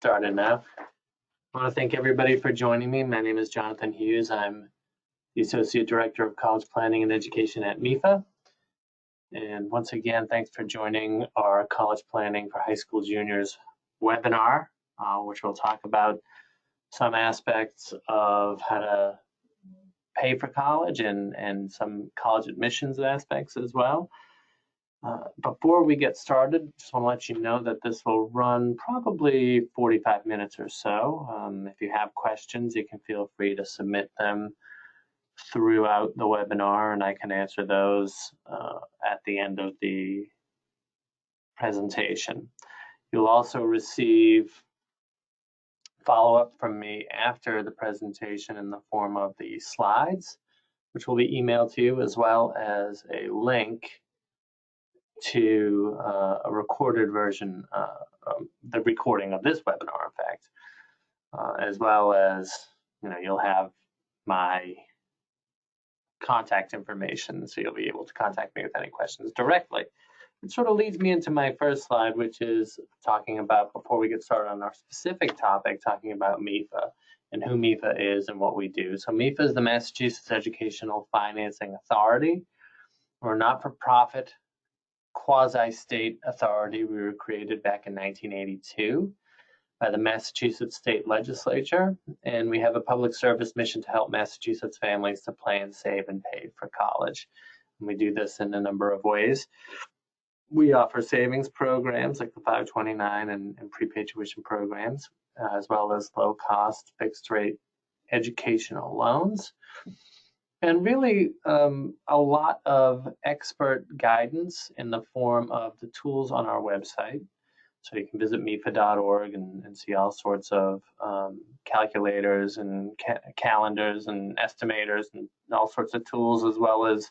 Started now. I want to thank everybody for joining me. My name is Jonathan Hughes. I'm the Associate Director of College Planning and Education at MEFA. And once again, thanks for joining our College Planning for High School Juniors webinar, which will talk about some aspects of how to pay for college and some college admissions aspects as well. Before we get started, just want to let you know that this will run probably 45 minutes or so. If you have questions, you can feel free to submit them throughout the webinar, and I can answer those at the end of the presentation. You'll also receive follow-up from me after the presentation in the form of the slides, which will be emailed to you, as well as a link to a recorded version, the recording of this webinar, in fact, as well as, you'll have my contact information, so you'll be able to contact me with any questions directly. It sort of leads me into my first slide, which is talking about, before we get started on our specific topic, talking about MEFA and who MEFA is and what we do. So MEFA is the Massachusetts Educational Financing Authority. We're a not-for-profit quasi-state authority. We were created back in 1982 by the Massachusetts State Legislature, and we have a public service mission to help Massachusetts families to plan, save, and pay for college. And we do this in a number of ways. We offer savings programs like the 529 and prepaid tuition programs, as well as low-cost, fixed-rate educational loans. And really a lot of expert guidance in the form of the tools on our website. So you can visit mefa.org and see all sorts of calculators and calendars and estimators and all sorts of tools, as well as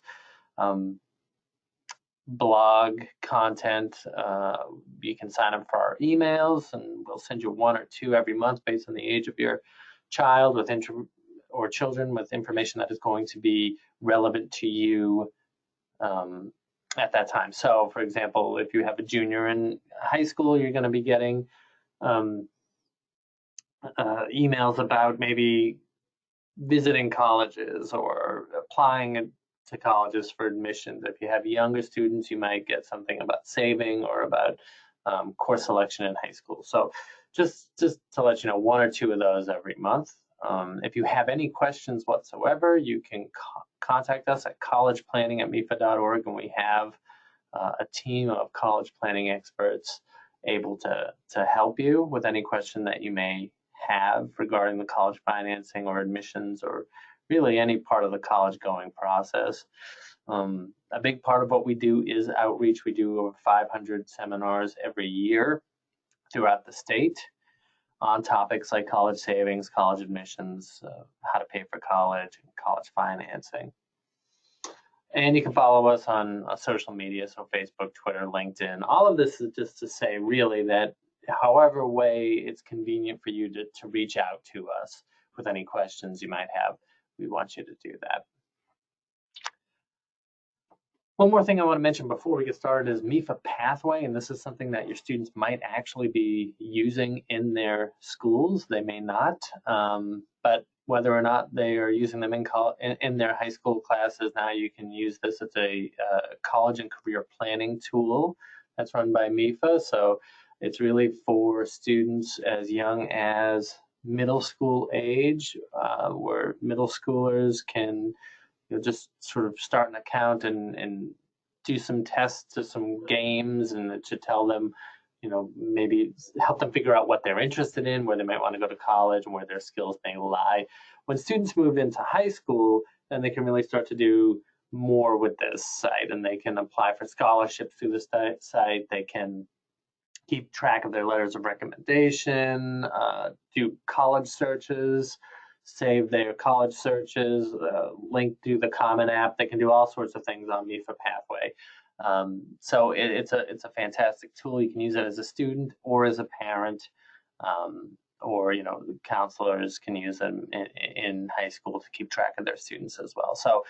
blog content. You can sign up for our emails, and we'll send you one or two every month based on the age of your child or children, with information that is going to be relevant to you at that time. So, for example, if you have a junior in high school, you're going to be getting emails about maybe visiting colleges or applying to colleges for admissions. If you have younger students, you might get something about saving or about course selection in high school. So just to let you know, one or two of those every month. If you have any questions whatsoever, you can contact us at collegeplanning@mefa.org, and we have a team of college planning experts able to help you with any question that you may have regarding the college financing or admissions, or really any part of the college going process. A big part of what we do is outreach. We do over 500 seminars every year throughout the state on topics like college savings, college admissions, how to pay for college, and college financing. And you can follow us on social media, so Facebook, Twitter, LinkedIn. All of this is just to say, really, that however way it's convenient for you to reach out to us with any questions you might have, we want you to do that. One more thing I want to mention before we get started is MEFA Pathway, and this is something that your students might actually be using in their schools. They may not, but whether or not they are using them in their high school classes, now you can use this. It's a college and career planning tool that's run by MEFA. So it's really for students as young as middle school age, where middle schoolers can just sort of start an account and do some tests to some games, and to tell them, maybe help them figure out what they're interested in, where they might want to go to college, and where their skills may lie. When students move into high school, then they can really start to do more with this site, and they can apply for scholarships through the site. They can keep track of their letters of recommendation, do college searches, save their college searches, link to the Common App. They can do all sorts of things on MEFA Pathway. So it's a fantastic tool. You can use it as a student or as a parent, or counselors can use them in high school to keep track of their students as well. So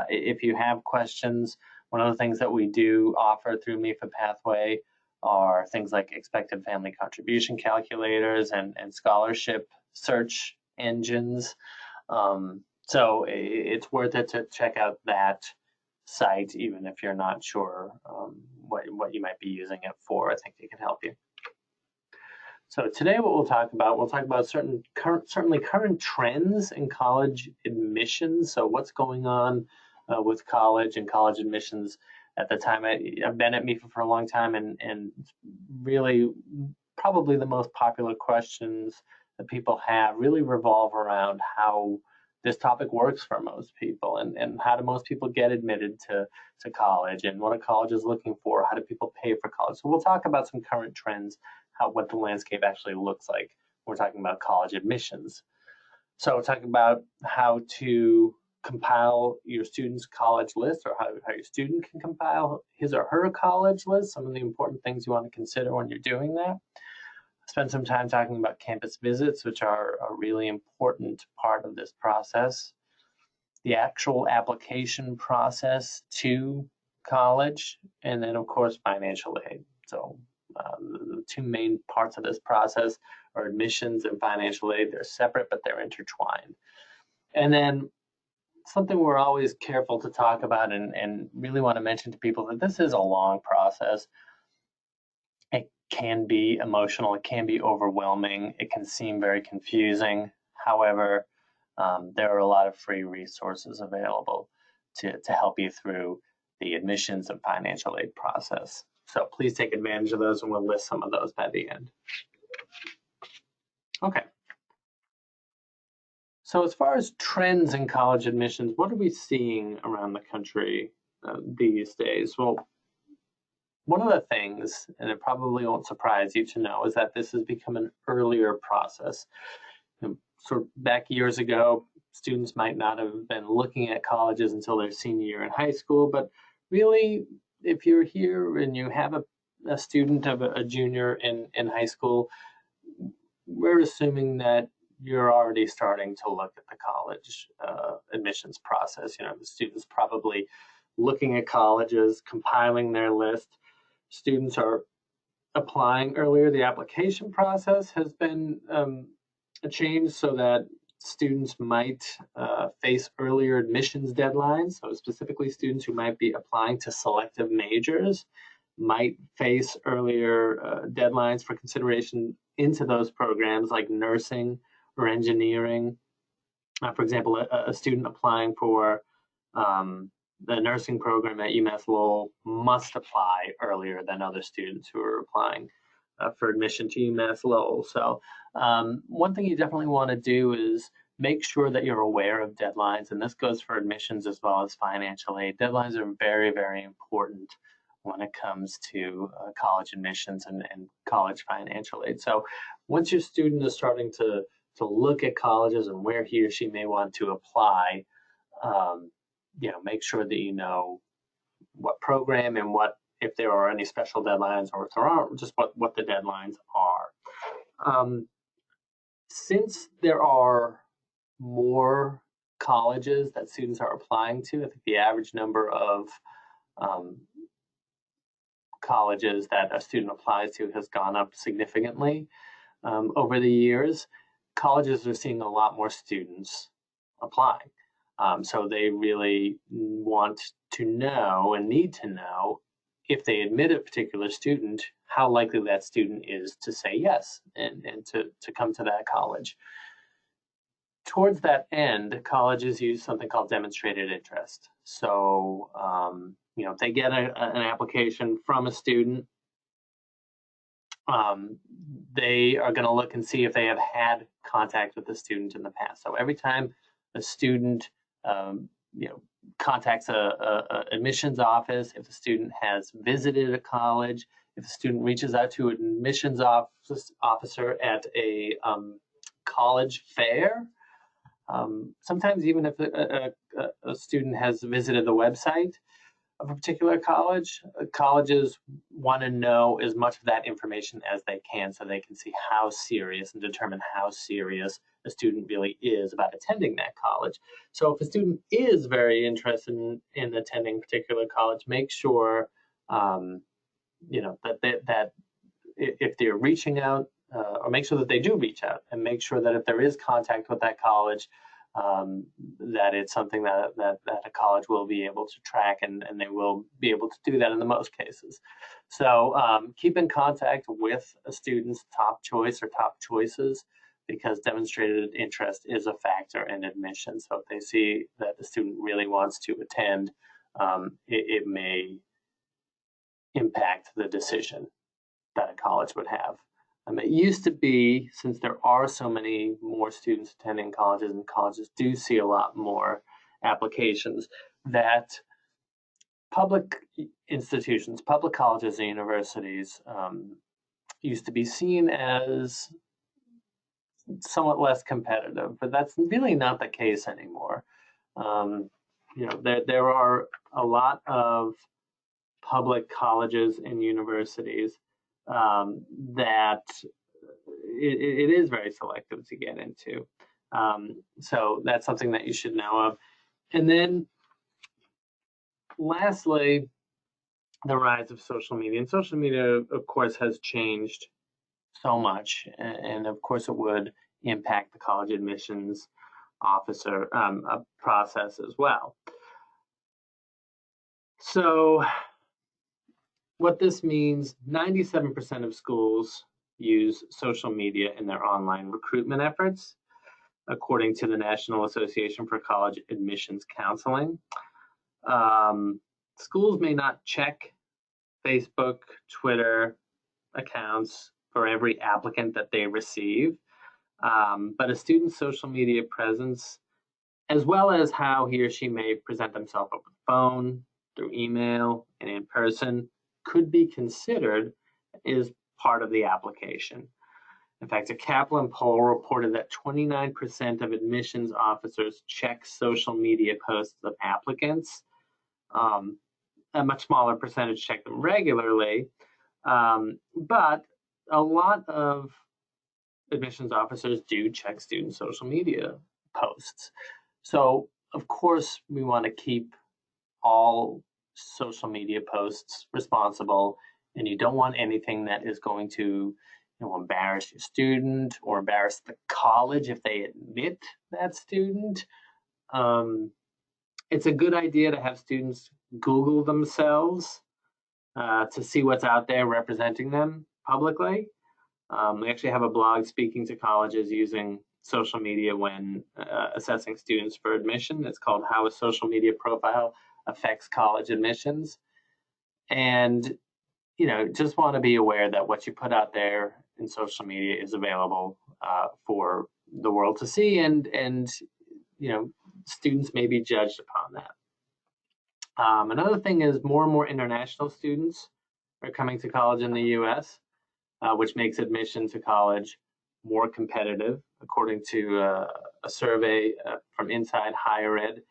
if you have questions, one of the things that we do offer through MEFA Pathway are things like expected family contribution calculators and scholarship search engines. So it's worth it to check out that site, even if you're not sure what you might be using it for. I think it can help you. So today what we'll talk about certainly current trends in college admissions. So what's going on with college and college admissions at the time. I've been at MEFA for a long time, and really probably the most popular questions that people have really revolve around how this topic works for most people, and how do most people get admitted to college, and what a college is looking for, how do people pay for college. So we'll talk about some current trends, what the landscape actually looks like when we're talking about college admissions. So we're talking about how to compile your student's college list, or how your student can compile his or her college list, some of the important things you want to consider when you're doing that. Spend some time talking about campus visits, which are a really important part of this process. The actual application process to college, and then of course financial aid. So the two main parts of this process are admissions and financial aid. They're separate, but they're intertwined. And then something we're always careful to talk about, and really want to mention to people, that this is a long process. It can be emotional, it can be overwhelming, it can seem very confusing. However, there are a lot of free resources available to help you through the admissions and financial aid process. So please take advantage of those, and we'll list some of those by the end. Okay. So as far as trends in college admissions, what are we seeing around the country these days? Well, one of the things, and it probably won't surprise you to know, is that this has become an earlier process. Sort of back years ago, students might not have been looking at colleges until their senior year in high school, but really, if you're here and you have a student of a junior in high school, we're assuming that you're already starting to look at the college admissions process. You know, the student's probably looking at colleges, compiling their list. Students are applying earlier. The application process has been changed so that students might face earlier admissions deadlines. So specifically, students who might be applying to selective majors might face earlier deadlines for consideration into those programs like nursing or engineering. For example, a student applying for the nursing program at UMass Lowell must apply earlier than other students who are applying for admission to UMass Lowell. So one thing you definitely want to do is make sure that you're aware of deadlines, and this goes for admissions as well as financial aid. Deadlines are very, very important when it comes to college admissions and college financial aid. So once your student is starting to look at colleges and where he or she may want to apply, make sure that you know what program and if there are any special deadlines, or if there aren't, just what the deadlines are. Since there are more colleges that students are applying to, I think the average number of colleges that a student applies to has gone up significantly over the years. Colleges are seeing a lot more students applying. So they really want to know and need to know, if they admit a particular student, how likely that student is to say yes and to come to that college. Towards that end, colleges use something called demonstrated interest. So, if they get an application from a student, they are going to look and see if they have had contact with the student in the past. So every time a student contacts a admissions office, if the student has visited a college, if the student reaches out to an admissions officer at a college fair, sometimes even if a student has visited the website of a particular college, colleges want to know as much of that information as they can, so they can see how serious and determine how serious a student really is about attending that college. So if a student is very interested in attending a particular college, make sure that if they're reaching out, or make sure that they do reach out, and make sure that if there is contact with that college, that it's something that a college will be able to track, and they will be able to do that in the most cases. So keep in contact with a student's top choice or top choices, because demonstrated interest is a factor in admission. So if they see that the student really wants to attend, it may impact the decision that a college would have. It used to be, since there are so many more students attending colleges, and colleges do see a lot more applications, that public institutions, public colleges and universities used to be seen as somewhat less competitive, but that's really not the case anymore. There are a lot of public colleges and universities that it is very selective to get into. So that's something that you should know of. And then lastly, the rise of social media. And social media, of course, has changed so much. And of course, it would impact the college admissions officer process as well. So what this means, 97% of schools use social media in their online recruitment efforts, according to the National Association for College Admissions Counseling. Schools may not check Facebook, Twitter accounts for every applicant that they receive, but a student's social media presence, as well as how he or she may present themselves over the phone, through email, and in person, could be considered as part of the application. In fact, a Kaplan poll reported that 29% of admissions officers check social media posts of applicants. A much smaller percentage check them regularly, but a lot of admissions officers do check student social media posts. So, of course, we want to keep all social media posts responsible, and you don't want anything that is going to embarrass your student or embarrass the college if they admit that student. It's a good idea to have students Google themselves to see what's out there representing them publicly. We actually have a blog speaking to colleges using social media when assessing students for admission. It's called How a Social Media Profile Affects College Admissions. And, just want to be aware that what you put out there in social media is available for the world to see, and students may be judged upon that. Another thing is more and more international students are coming to college in the U.S., which makes admission to college more competitive. According to a survey from Inside Higher Ed,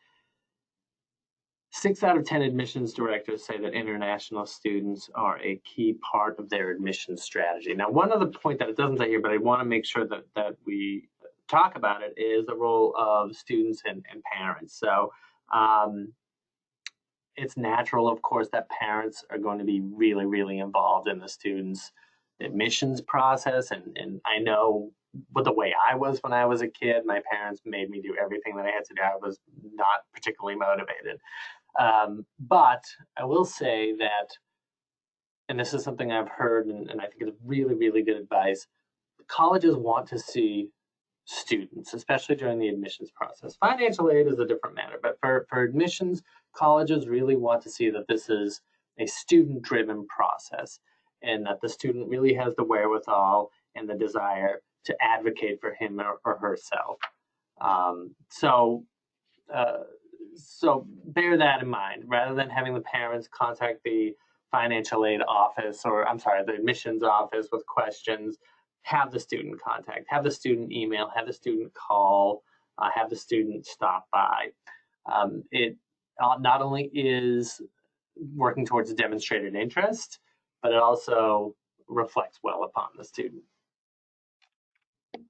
6 out of 10 admissions directors say that international students are a key part of their admissions strategy. Now, one other point that it doesn't say here, but I want to make sure that we talk about it, is the role of students and parents. So it's natural, of course, that parents are going to be really, really involved in the students' admissions process. And I know with the way I was when I was a kid, my parents made me do everything that I had to do. I was not particularly motivated. But I will say that, and this is something I've heard, and I think it's really, really good advice, colleges want to see students, especially during the admissions process. Financial aid is a different matter, but for admissions, colleges really want to see that this is a student-driven process, and that the student really has the wherewithal and the desire to advocate for him or herself. So bear that in mind. Rather than having the parents contact the financial aid office, the admissions office with questions, have the student contact, have the student email, have the student call, have the student stop by. It not only is working towards demonstrated interest, but it also reflects well upon the student.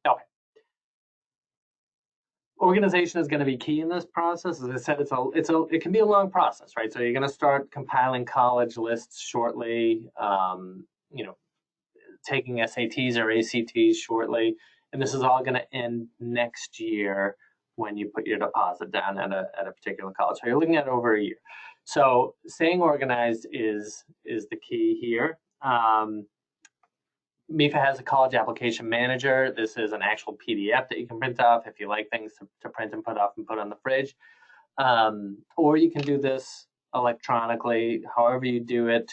Okay. Organization is going to be key in this process. As I said, it can be a long process, right? So you're going to start compiling college lists shortly. taking SATs or ACTs shortly, and this is all going to end next year when you put your deposit down at a particular college. So you're looking at over a year. So staying organized is the key here. MEFA has a college application manager. This is an actual PDF that you can print off if you like things to print and put off and put on the fridge. Or you can do this electronically, however you do it.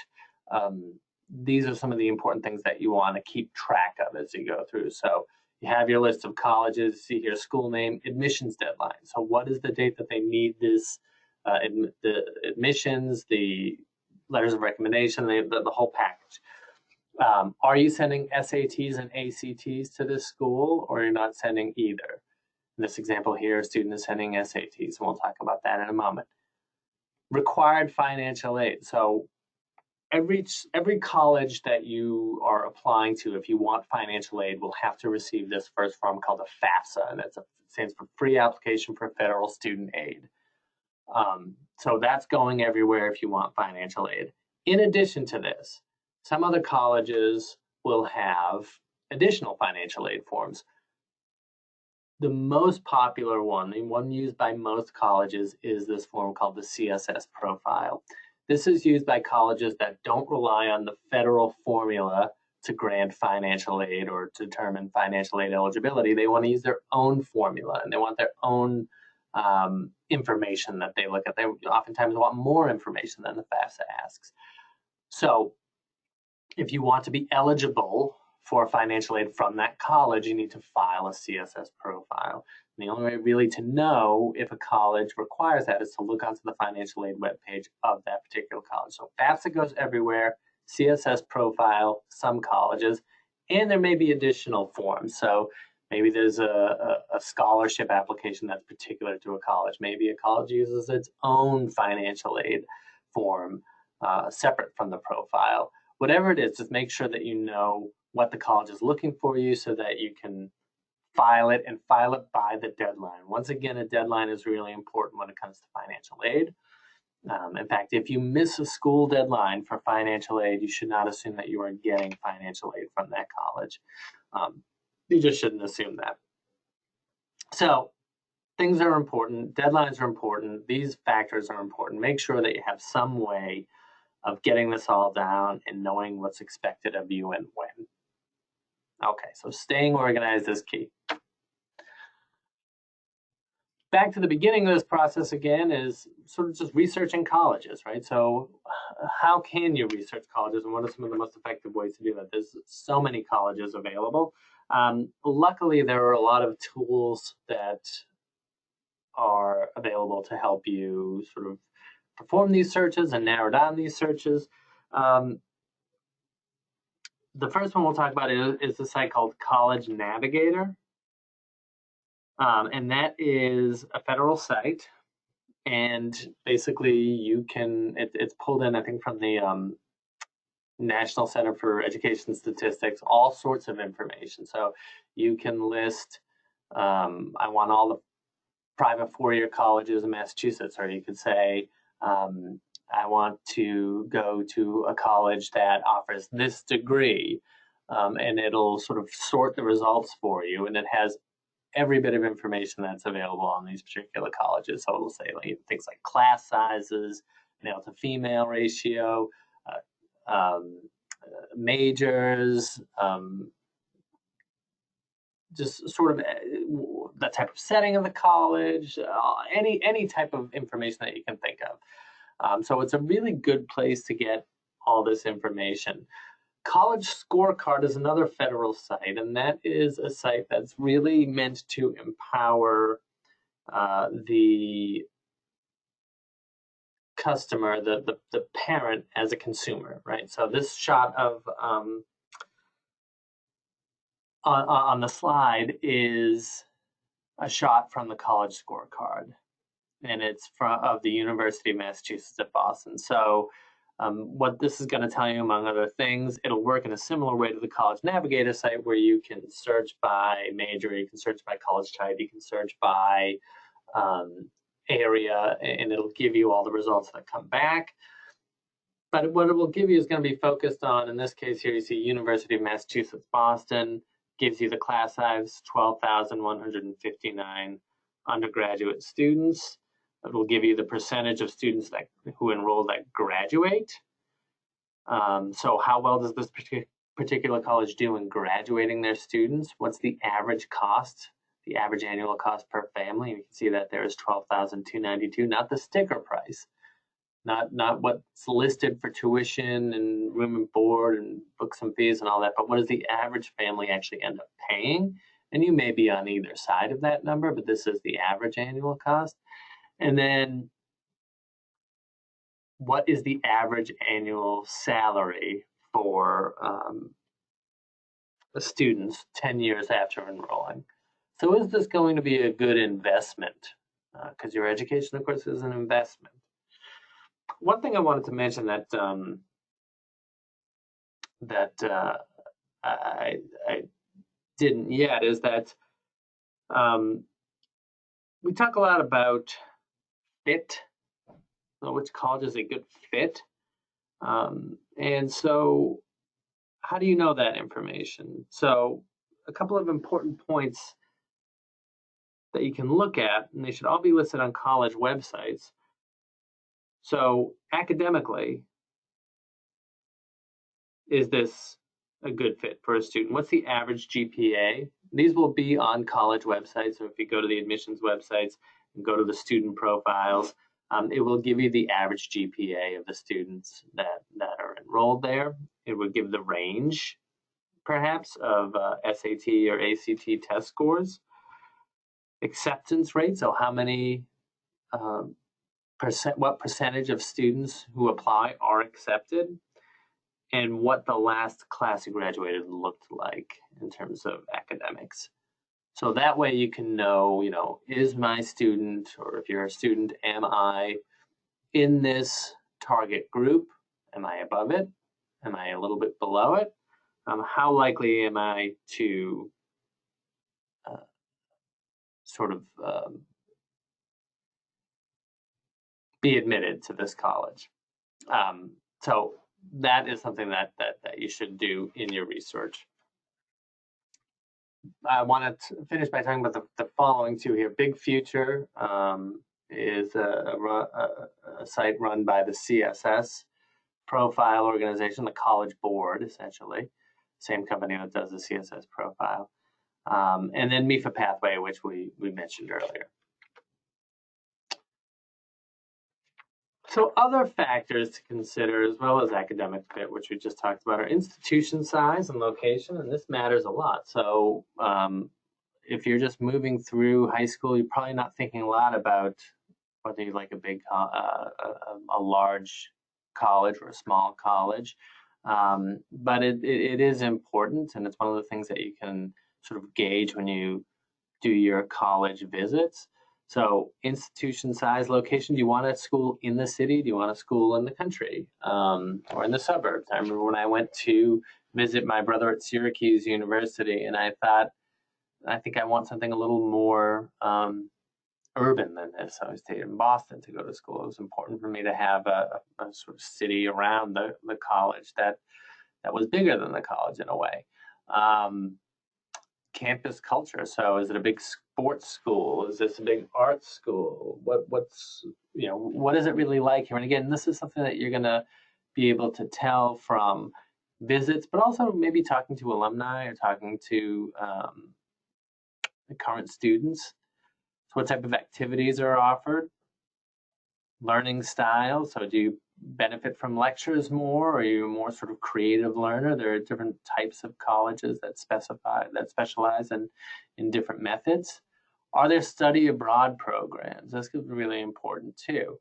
These are some of the important things that you want to keep track of as you go through. So you have your list of colleges, see here, school name, admissions deadline. So what is the date that they need this, the admissions, the letters of recommendation, the whole package. Are you sending SATs and ACTs to this school, or you're not sending either? In this example here, a student is sending SATs, and we'll talk about that in a moment. Required financial aid. So every college that you are applying to, if you want financial aid, will have to receive this first form called a FAFSA, and it stands for Free Application for Federal Student Aid. So that's going everywhere if you want financial aid. In addition to this, some other colleges will have additional financial aid forms. The most popular one, the one used by most colleges, is this form called the CSS profile. This is used by colleges that don't rely on the federal formula to grant financial aid or to determine financial aid eligibility. They want to use their own formula, and they want their own information that they look at. They oftentimes want more information than the FAFSA asks. So if you want to be eligible for financial aid from that college, you need to file a CSS profile. And the only way really to know if a college requires that is to look onto the financial aid webpage of that particular college. So FAFSA goes everywhere, CSS profile, some colleges, and there may be additional forms. So maybe there's a scholarship application that's particular to a college. Maybe a college uses its own financial aid form separate from the profile. Whatever it is, just make sure that you know what the college is looking for you so that you can file it and file it by the deadline. Once again, a deadline is really important when it comes to financial aid. In fact, if you miss a school deadline for financial aid, you should not assume that you are getting financial aid from that college. You just shouldn't assume that. So things are important. Deadlines are important. These factors are important. Make sure that you have some way of getting this all down and knowing what's expected of you and when. Okay, so staying organized is key. Back to the beginning of this process again is sort of just researching colleges, right? So how can you research colleges, and what are some of the most effective ways to do that? There's so many colleges available. Luckily, there are a lot of tools that are available to help you sort of perform these searches and narrow down these searches. The first one we'll talk about is a site called College Navigator. And that is a federal site. And basically you can, it's pulled in, I think, from the National Center for Education Statistics, all sorts of information. So you can list, I want all the private four-year colleges in Massachusetts, or you could say, I want to go to a college that offers this degree, and it'll sort of sort the results for you, and it has every bit of information that's available on these particular colleges. So it'll say things like class sizes, male to female ratio, majors, just sort of the type of setting of the college, any type of information that you can think of. So it's a really good place to get all this information. College Scorecard is another federal site, and that is a site that's really meant to empower the customer, the parent as a consumer, right? So this shot of on the slide is a shot from the College Scorecard, and it's of the University of Massachusetts at Boston. So what this is going to tell you, among other things, it'll work in a similar way to the College Navigator site, where you can search by major, you can search by college type, you can search by area, and it'll give you all the results that come back. But what it will give you is going to be focused on, in this case here, you see University of Massachusetts, Boston, gives you the class size, 12,159 undergraduate students. It will give you the percentage of students who enroll that graduate. So how well does this particular college do in graduating their students? What's the average cost, the average annual cost per family? You can see that there is $12,292, not the sticker price. Not what's listed for tuition and room and board and books and fees and all that, but what does the average family actually end up paying? And you may be on either side of that number, but this is the average annual cost. And then what is the average annual salary for the students 10 years after enrolling? So is this going to be a good investment? Because your education, of course, is an investment. One thing I wanted to mention that I didn't yet is that we talk a lot about fit, which college is a good fit, and so how do you know that information? So a couple of important points that you can look at, and they should all be listed on college websites. So academically, is this a good fit for a student? What's the average GPA? These will be on college websites. So if you go to the admissions websites and go to the student profiles, it will give you the average GPA of the students that are enrolled there. It would give the range, perhaps, of SAT or ACT test scores. Acceptance rate, so how many what percentage of students who apply are accepted, and what the last class who graduated looked like in terms of academics. So that way you can know, is my student, or if you're a student, am I in this target group? Am I above it? Am I a little bit below it? How likely am I to sort of be admitted to this college? So that is something that you should do in your research. I want to finish by talking about the following two here. Big Future is a site run by the CSS profile organization, the College Board, essentially. Same company that does the CSS profile. And then MEFA Pathway, which we mentioned earlier. So other factors to consider, as well as academic fit, which we just talked about, are institution size and location, and this matters a lot. So if you're just moving through high school, you're probably not thinking a lot about whether you like a large college or a small college. But it is important, and it's one of the things that you can sort of gauge when you do your college visits. So institution size, location, do you want a school in the city? Do you want a school in the country or in the suburbs? I remember when I went to visit my brother at Syracuse University, and I thought, I think I want something a little more urban than this. I stayed in Boston to go to school. It was important for me to have a sort of city around the college that was bigger than the college in a way. Campus culture. So is it a big sports school? Is this a big art school? What is it really like here? And again, this is something that you're going to be able to tell from visits, but also maybe talking to alumni or talking to the current students. So what type of activities are offered? Learning style. So do you benefit from lectures more, or are you a more sort of creative learner? There are different types of colleges that specialize in different methods. Are there study abroad programs? This is really important too.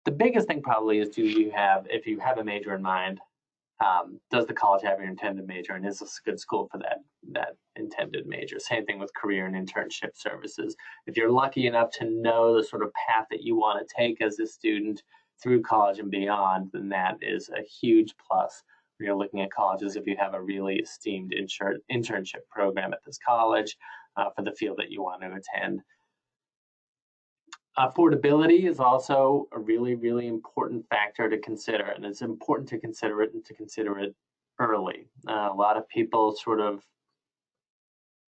The biggest thing probably is, if you have a major in mind, does the college have your intended major, and is this a good school for that intended major? Same thing with career and internship services. If you're lucky enough to know the sort of path that you want to take as a student through college and beyond, then that is a huge plus when you're looking at colleges. If you have a really esteemed internship program at this college for the field that you want to attend. Affordability is also a really, really important factor to consider, and it's important to consider it and to consider it early. A lot of people sort of,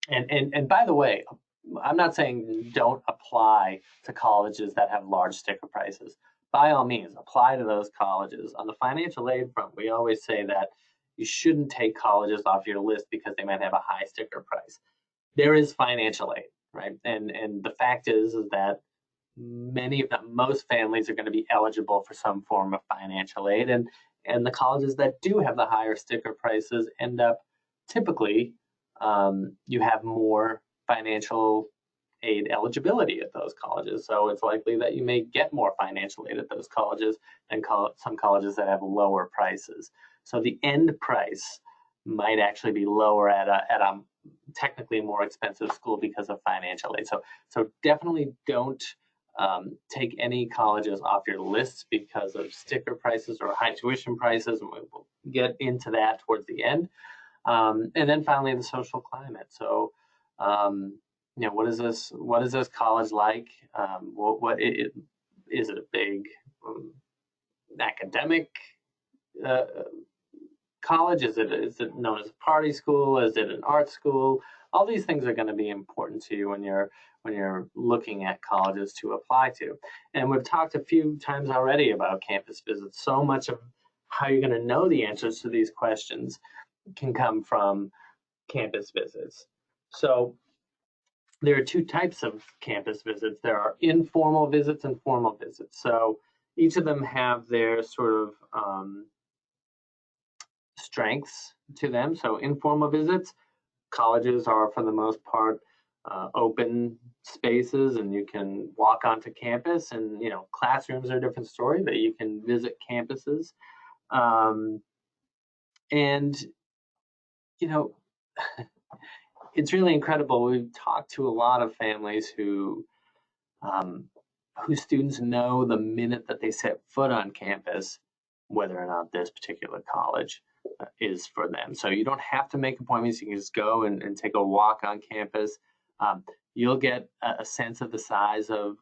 and by the way, I'm not saying don't apply to colleges that have large sticker prices. By all means, apply to those colleges. On the financial aid front, we always say that you shouldn't take colleges off your list because they might have a high sticker price. There is financial aid, right? And the fact is that many of them, most families are going to be eligible for some form of financial aid, and the colleges that do have the higher sticker prices end up typically you have more financial aid eligibility at those colleges, so it's likely that you may get more financial aid at those colleges than some colleges that have lower prices. So the end price might actually be lower at a technically more expensive school because of financial aid. So definitely don't take any colleges off your lists because of sticker prices or high tuition prices, and we'll get into that towards the end. And then finally, the social climate. So, what is this? What is this college like? Is it a big academic college? Is it known as a party school? Is it an art school? All these things are going to be important to you when you're looking at colleges to apply to. And we've talked a few times already about campus visits. So much of how you're going to know the answers to these questions can come from campus visits. So there are two types of campus visits. There are informal visits and formal visits. So each of them have their sort of strengths to them. So informal visits, colleges are for the most part open spaces, and you can walk onto campus, and classrooms are a different story, but you can visit campuses. And it's really incredible. We've talked to a lot of families whose students know the minute that they set foot on campus whether or not this particular college is for them. So you don't have to make appointments. You can just go and take a walk on campus. You'll get a sense of the size of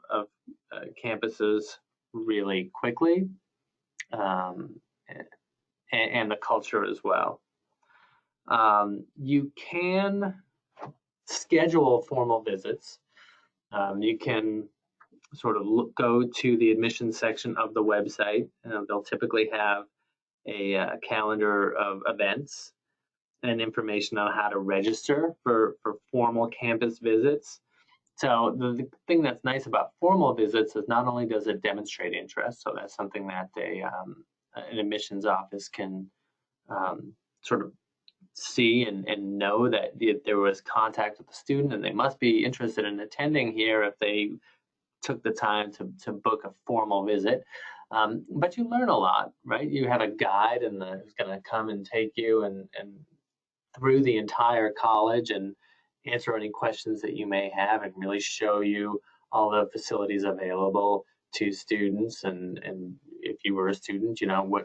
campuses really quickly, and the culture as well. You can schedule formal visits. You can sort of go to the admissions section of the website. They'll typically have a calendar of events and information on how to register for formal campus visits. So the thing that's nice about formal visits is not only does it demonstrate interest, so that's something that an admissions office can sort of see and know that there was contact with the student and they must be interested in attending here if they took the time to book a formal visit. But you learn a lot, right? You have a guide who's going to come and take you and through the entire college and answer any questions that you may have and really show you all the facilities available to students. And if you were a student,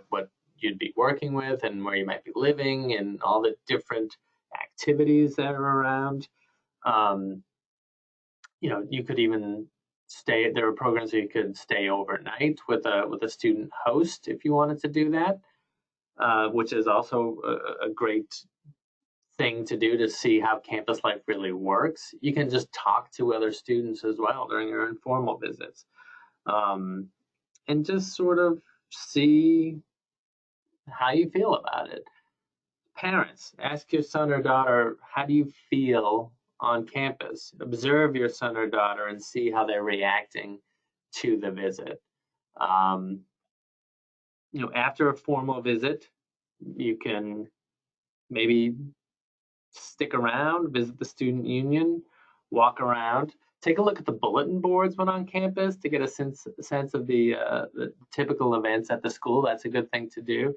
what you'd be working with and where you might be living and all the different activities that are around. You could even there are programs where you could stay overnight with a student host if you wanted to do that, which is also a great thing to do to see how campus life really works. You can just talk to other students as well during your informal visits, and just sort of see how you feel about it. Parents, ask your son or daughter, how do you feel on campus? Observe your son or daughter and see how they're reacting to the visit. After a formal visit, you can maybe stick around, visit the student union, walk around, take a look at the bulletin boards when on campus to get a sense of the typical events at the school. That's a good thing to do.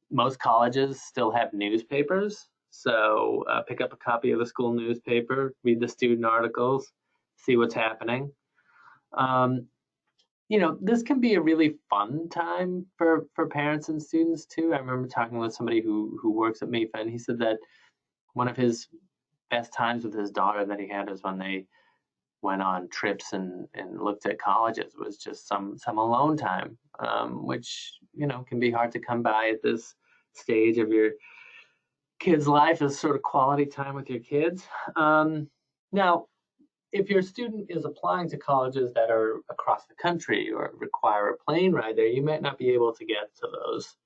Most colleges still have newspapers, so pick up a copy of the school newspaper, read the student articles, see what's happening. This can be a really fun time for parents and students too. I remember talking with somebody who works at MEFA, and he said that one of his best times with his daughter that he had is when they went on trips and looked at colleges. It was just some alone time, which, can be hard to come by at this stage of your kid's life, is sort of quality time with your kids. Now, if your student is applying to colleges that are across the country or require a plane ride there, you might not be able to get to those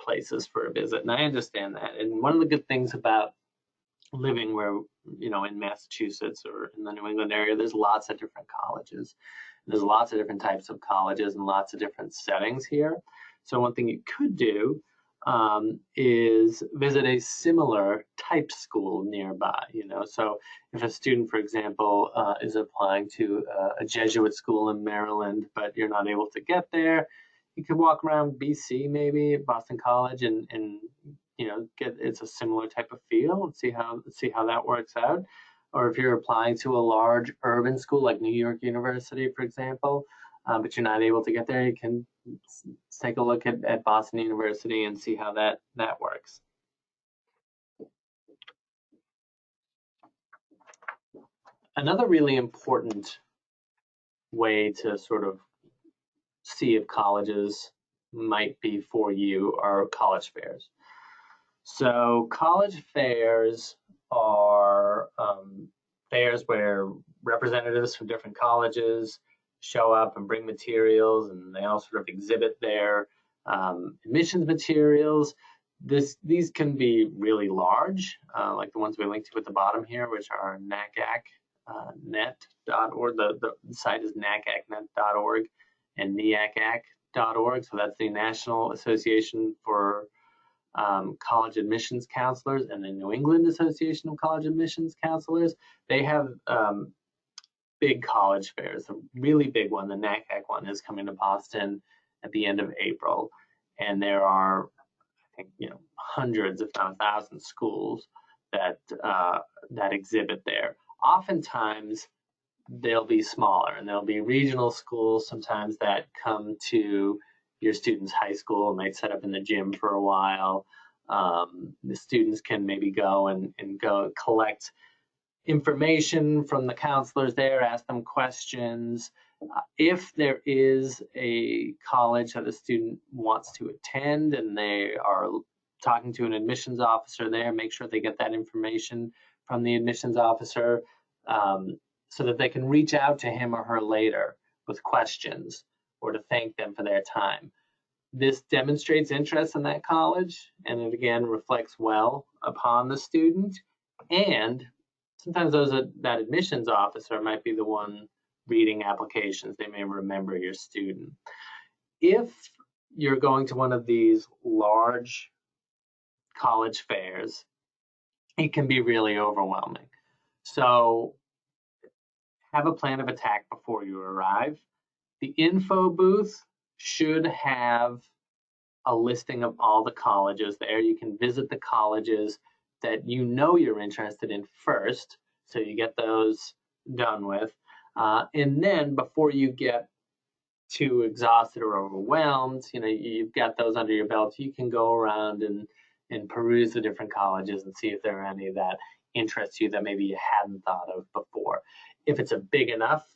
places for a visit. And I understand that. And one of the good things about living where, in Massachusetts or in the New England area, there's lots of different colleges. There's lots of different types of colleges and lots of different settings here. So one thing you could do is visit a similar type school nearby. So if a student, for example, is applying to a Jesuit school in Maryland, but you're not able to get there, you could walk around BC, maybe Boston College, and it's a similar type of feel, and see how that works out. Or if you're applying to a large urban school like New York University, for example, but you're not able to get there, you can take a look at Boston University and see how that works. Another really important way to sort of see if colleges might be for you are college fairs. So college fairs are fairs where representatives from different colleges show up and bring materials, and they all sort of exhibit their admissions materials. These can be really large, like the ones we linked to at the bottom here, which are NACAC.net.org. The site is nacacnet.org and neacac.org. So that's the National Association for College Admissions Counselors and the New England Association of College Admissions Counselors. They have big college fairs. A really big one, the NACAC one, is coming to Boston at the end of April, and there are, I think, hundreds, if not 1,000, schools that exhibit there. Oftentimes, they'll be smaller, and there'll be regional schools sometimes that come to your student's high school and might set up in the gym for a while. The students can maybe go and go collect information from the counselors there, ask them questions. If there is a college that a student wants to attend and they are talking to an admissions officer there, make sure they get that information from the admissions officer so that they can reach out to him or her later with questions or to thank them for their time. This demonstrates interest in that college, and it again reflects well upon the student. And sometimes that admissions officer might be the one reading applications. They may remember your student. If you're going to one of these large college fairs, it can be really overwhelming. So have a plan of attack before you arrive. The info booth should have a listing of all the colleges there. You can visit the colleges that you're interested in first, so you get those done with. And then before you get too exhausted or overwhelmed, you've got those under your belt, you can go around and peruse the different colleges and see if there are any that interest you that maybe you hadn't thought of before. If it's a big enough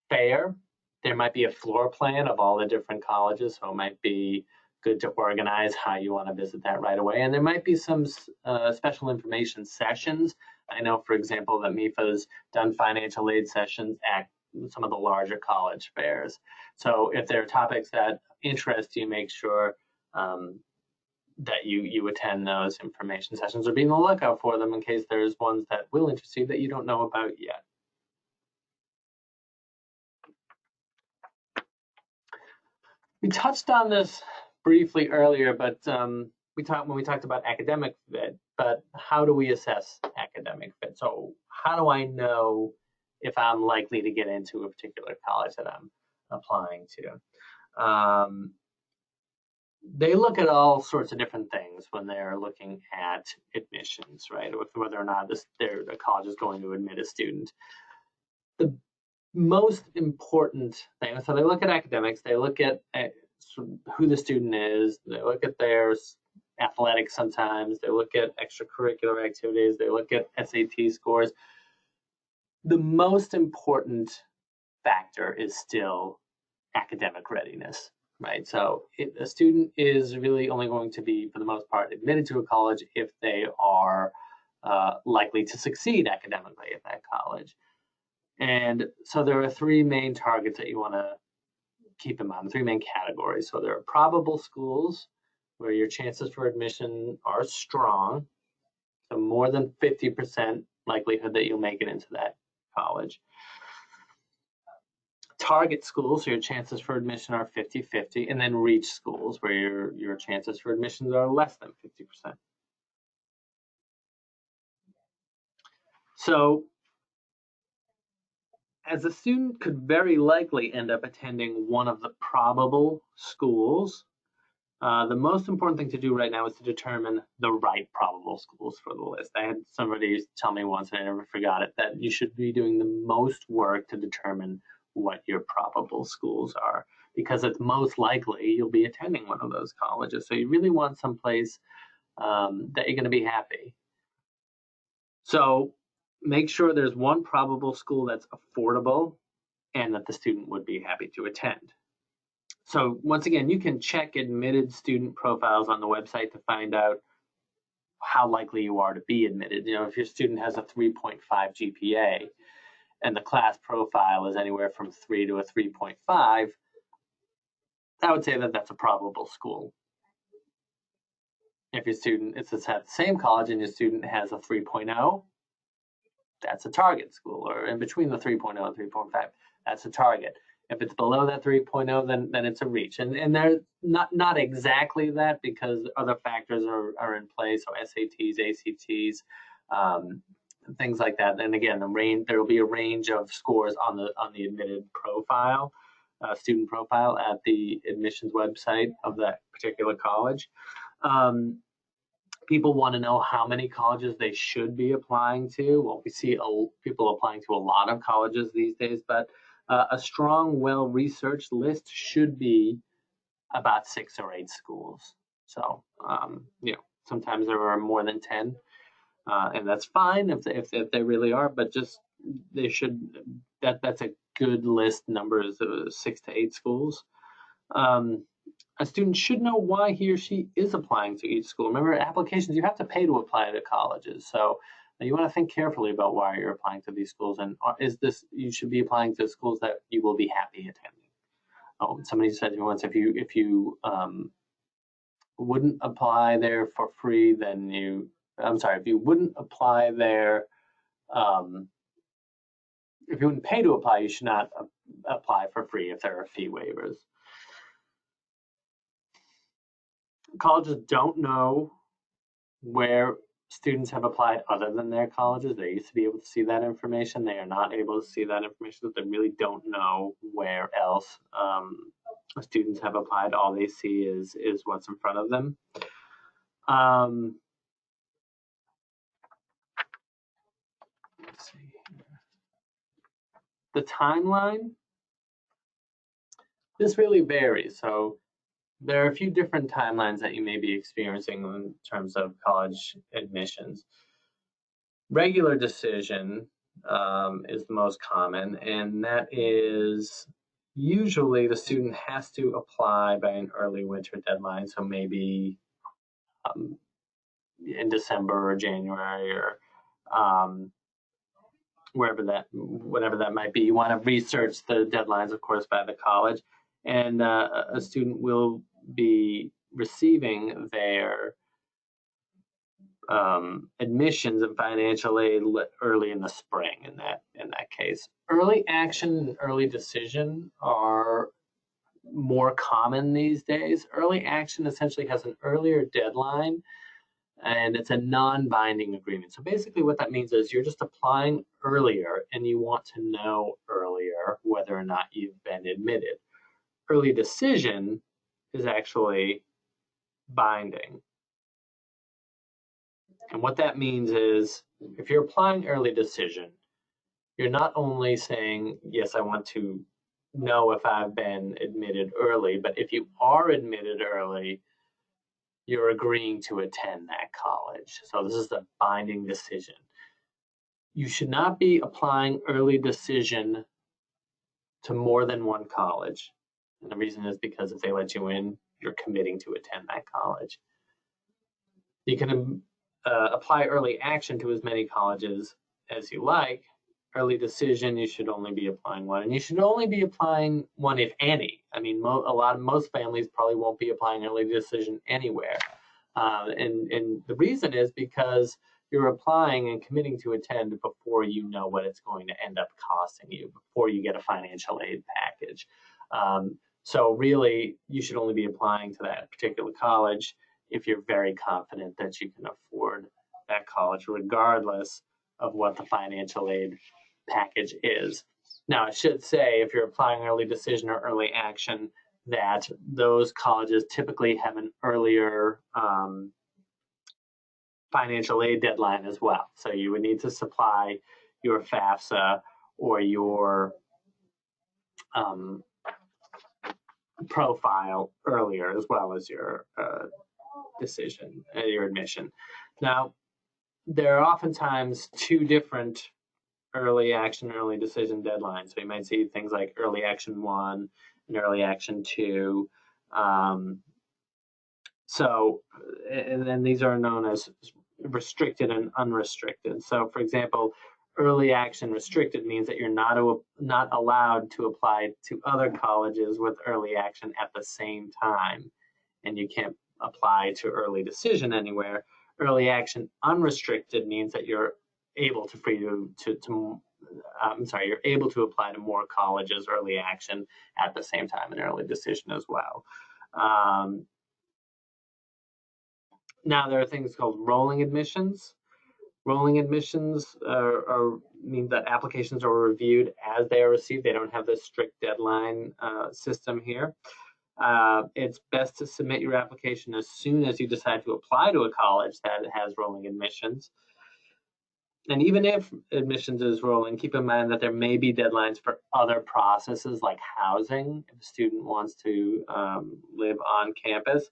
fair, there might be a floor plan of all the different colleges, so it might be good to organize how you want to visit that right away. And there might be some special information sessions. I know, for example, that MEFA's done financial aid sessions at some of the larger college fairs. So if there are topics that interest you, make sure that you attend those information sessions or be on the lookout for them in case there's ones that will interest you that you don't know about yet. We touched on this briefly earlier, but when we talked about academic fit, but how do we assess academic fit? So how do I know if I'm likely to get into a particular college that I'm applying to? They look at all sorts of different things when they're looking at admissions, right? Whether or not the college is going to admit a student. The most important thing, so they look at academics, they look at who the student is, they look at their athletics sometimes, they look at extracurricular activities, they look at SAT scores. The most important factor is still academic readiness, right? So a student is really only going to be, for the most part, admitted to a college if they are likely to succeed academically at that college. And so there are three main targets that you want to keep in mind, three main categories. So there are probable schools where your chances for admission are strong, so more than 50% likelihood that you'll make it into that college. Target schools, so your chances for admission are 50-50, and then reach schools where your chances for admissions are less than 50%. So as a student could very likely end up attending one of the probable schools, the most important thing to do right now is to determine the right probable schools for the list. I had somebody tell me once, and I never forgot it, that you should be doing the most work to determine what your probable schools are, because it's most likely you'll be attending one of those colleges. So you really want someplace that you're going to be happy. So make sure there's one probable school that's affordable and that the student would be happy to attend. So once again, you can check admitted student profiles on the website to find out how likely you are to be admitted. You know, if your student has a 3.5 GPA and the class profile is anywhere from 3 to a 3.5, I would say that that's a probable school. If your student is at the same college and your student has a 3.0, that's a target school, or in between the 3.0 and 3.5, that's a target. If it's below that 3.0, then it's a reach. And they're not exactly that, because other factors are in play, so SATs, ACTs, things like that. And again, there will be a range of scores on the admitted profile, student profile at the admissions website of that particular college. People want to know how many colleges they should be applying to. Well, we see people applying to a lot of colleges these days, but a strong, well-researched list should be about 6 or 8 schools. So, sometimes there are more than 10, and that's fine if they really are, but just they should, that's a good list number, is 6 to 8 schools. A student should know why he or she is applying to each school. Remember, applications, you have to pay to apply to colleges. So you want to think carefully about why you're applying to these schools, and you should be applying to schools that you will be happy attending. Oh, somebody said to me once, if you wouldn't apply there for free, then if you wouldn't apply there, if you wouldn't pay to apply, you should not apply for free if there are fee waivers. Colleges don't know where students have applied other than their colleges. They used to be able to see that information. They are not able to see that information. They really don't know where else students have applied. All they see is what's in front of them. Let's see here. The timeline, this really varies. So there are a few different timelines that you may be experiencing in terms of college admissions. Regular decision is the most common, and that is usually the student has to apply by an early winter deadline, so maybe in December or January, or whatever that might be. You want to research the deadlines, of course, by the college, and a student will be receiving their admissions and financial aid early in the spring. In that case, early action and early decision are more common these days. Early action essentially has an earlier deadline, and it's a non-binding agreement. So basically what that means is you're just applying earlier, and you want to know earlier whether or not you've been admitted. Early decision is actually binding. And what that means is, if you're applying early decision, you're not only saying, yes, I want to know if I've been admitted early, but if you are admitted early, you're agreeing to attend that college. So this is the binding decision. you should not be applying early decision to more than one college. And the reason is because if they let you in, you're committing to attend that college. You can apply early action to as many colleges as you like. Early decision, you should only be applying one, and you should only be applying one if any. I mean, most families probably won't be applying early decision anywhere, and the reason is because you're applying and committing to attend before you know what it's going to end up costing you, before you get a financial aid package. So really, you should only be applying to that particular college if you're very confident that you can afford that college, regardless of what the financial aid package is. Now, I should say, if you're applying early decision or early action, that those colleges typically have an earlier financial aid deadline as well. So you would need to supply your FAFSA or your profile earlier, as well as your decision, your admission. Now, there are oftentimes two different early action, early decision deadlines. So you might see things like early action 1 and early action 2. And then these are known as restricted and unrestricted. So, for example, early action restricted means that you're not allowed to apply to other colleges with early action at the same time, and you can't apply to early decision anywhere. Early action unrestricted means that you're able to you're able to apply to more colleges early action at the same time in early decision as well. Now there are things called rolling admissions. Rolling admissions mean that applications are reviewed as they are received. They don't have this strict deadline system here. It's best to submit your application as soon as you decide to apply to a college that has rolling admissions. And even if admissions is rolling, keep in mind that there may be deadlines for other processes like housing, if a student wants to live on campus.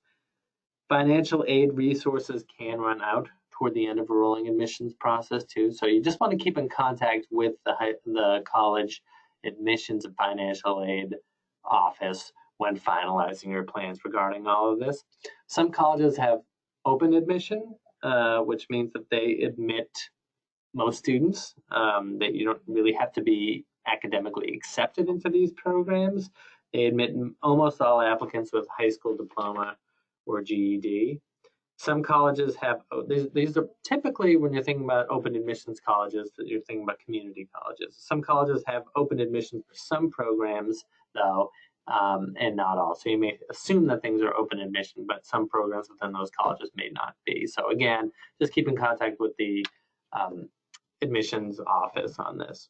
Financial aid resources can run out toward the end of a rolling admissions process too. So you just want to keep in contact with the college admissions and financial aid office when finalizing your plans regarding all of this. Some colleges have open admission, which means that they admit most students, that you don't really have to be academically accepted into these programs. They admit almost all applicants with high school diploma or GED. Some colleges have, these are typically, when you're thinking about open admissions colleges, that you're thinking about community colleges. Some colleges have open admissions for some programs, though, and not all. So you may assume that things are open admission, but some programs within those colleges may not be. So again, just keep in contact with the admissions office on this.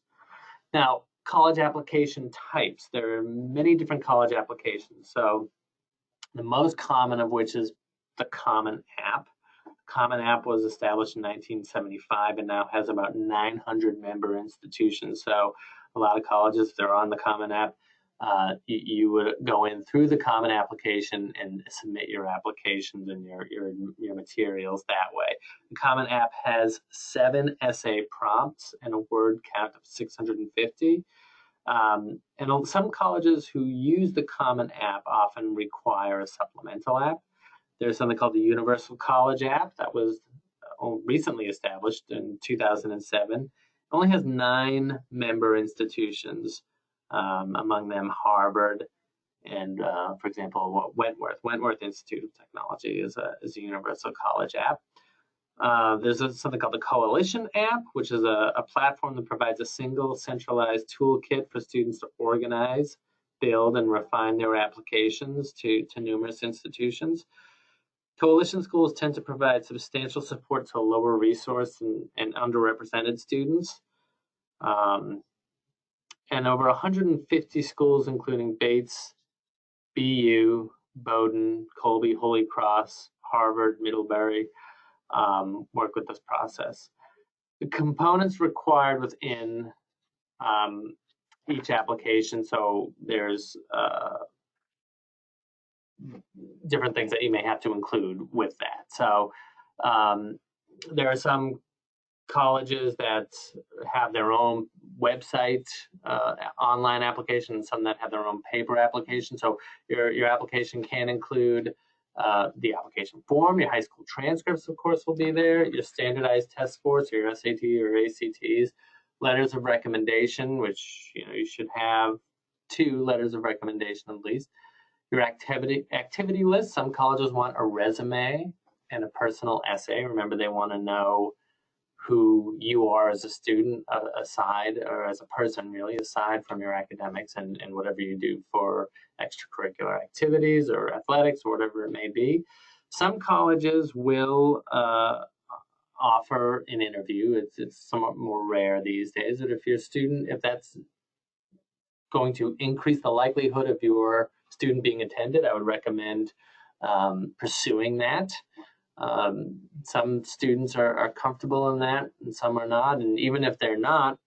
Now, college application types. There are many different college applications. So the most common of which is the Common App. Common App was established in 1975 and now has about 900 member institutions. So a lot of colleges, if they're on the Common App, you would go in through the Common Application and submit your applications and your materials that way. The Common App has 7 essay prompts and a word count of 650. And some colleges who use the Common App often require a supplemental app. There's something called the Universal College App that was recently established in 2007. It only has 9 member institutions, among them Harvard and, for example, Wentworth Institute of Technology is a Universal College App. There's something called the Coalition App, which is a platform that provides a single centralized toolkit for students to organize, build, and refine their applications to numerous institutions. Coalition schools tend to provide substantial support to lower resource and underrepresented students. And over 150 schools, including Bates, BU, Bowdoin, Colby, Holy Cross, Harvard, Middlebury, work with this process. The components required within each application, so there's different things that you may have to include with that. So there are some colleges that have their own website online application, and some that have their own paper application. So your application can include the application form, your high school transcripts, of course, will be there, your standardized test scores, your SAT or ACTs, letters of recommendation, which you should have 2 letters of recommendation at least, your activity list. Some colleges want a resume and a personal essay. Remember, they want to know who you are as a student, aside, or as a person really, aside from your academics and whatever you do for extracurricular activities or athletics or whatever it may be. Some colleges will offer an interview. It's somewhat more rare these days, that if you're a student, if that's going to increase the likelihood of your student being attended, I would recommend pursuing that. Some students are comfortable in that, and some are not. And even if they're not,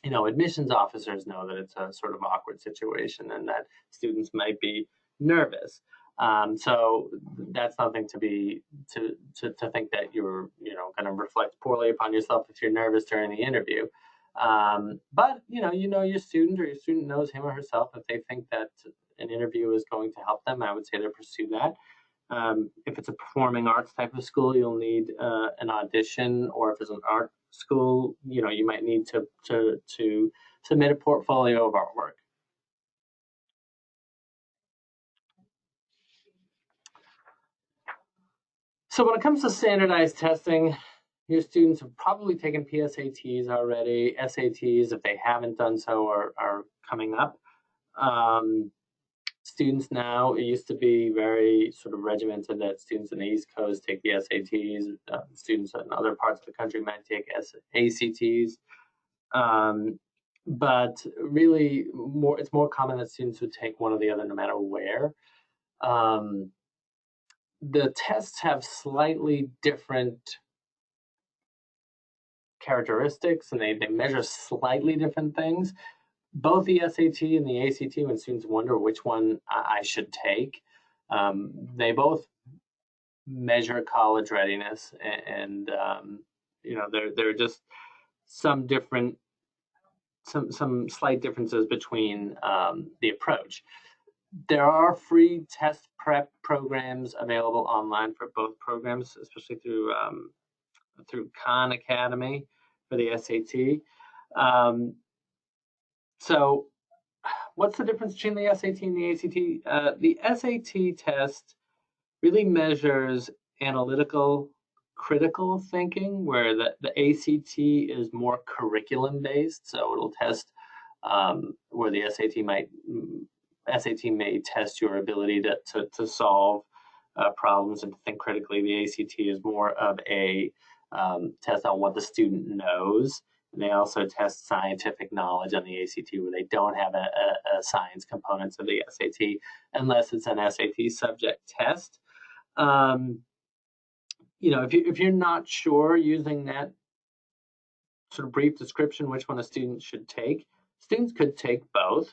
admissions officers know that it's a sort of awkward situation and that students might be nervous. So that's nothing to think that you're going to reflect poorly upon yourself if you're nervous during the interview. But your student, or your student knows him or herself. If they think that an interview is going to help them, I would say to pursue that. If it's a performing arts type of school, you'll need an audition, or if it's an art school, you might need to submit a portfolio of artwork. So when it comes to standardized testing, your students have probably taken PSATs already. SATs, if they haven't done so, are coming up. Students now, it used to be very sort of regimented that students in the East Coast take the SATs, students in other parts of the country might take ACTs. But really, it's more common that students would take one or the other no matter where. The tests have slightly different characteristics, and they measure slightly different things. Both the SAT and the ACT, when students wonder which one I should take, they both measure college readiness, and there are just some slight differences between the approach. There are free test prep programs available online for both programs, especially through Khan Academy for the SAT. So what's the difference between the SAT and the ACT? The SAT test really measures analytical, critical thinking, where the ACT is more curriculum based. So it'll test where the SAT may test your ability to solve problems and to think critically. The ACT is more of a test on what the student knows. And they also test scientific knowledge on the ACT, where they don't have a science component to the SAT unless it's an SAT subject test. If you're not sure, using that sort of brief description which one a student should take, students could take both.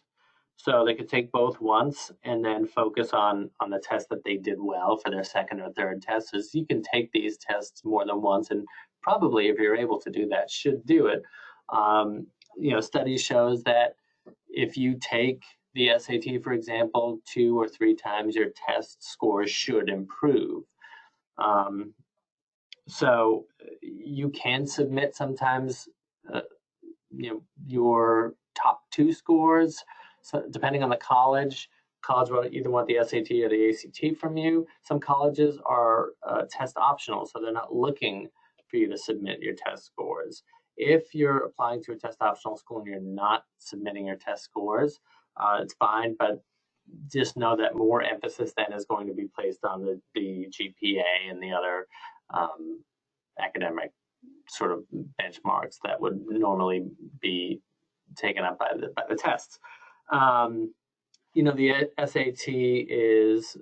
So they could take both once and then focus on the test that they did well for their second or third test. So you can take these tests more than once, and probably, if you're able to do that, should do it. Studies shows that if you take the SAT, for example, 2 or 3 times, your test scores should improve. So you can submit sometimes, your top 2 scores. So depending on the college will either want the SAT or the ACT from you. Some colleges are test optional, so they're not looking for you to submit your test scores. If you're applying to a test optional school and you're not submitting your test scores, it's fine, but just know that more emphasis then is going to be placed on the GPA and the other academic sort of benchmarks that would normally be taken up by the tests. The SAT is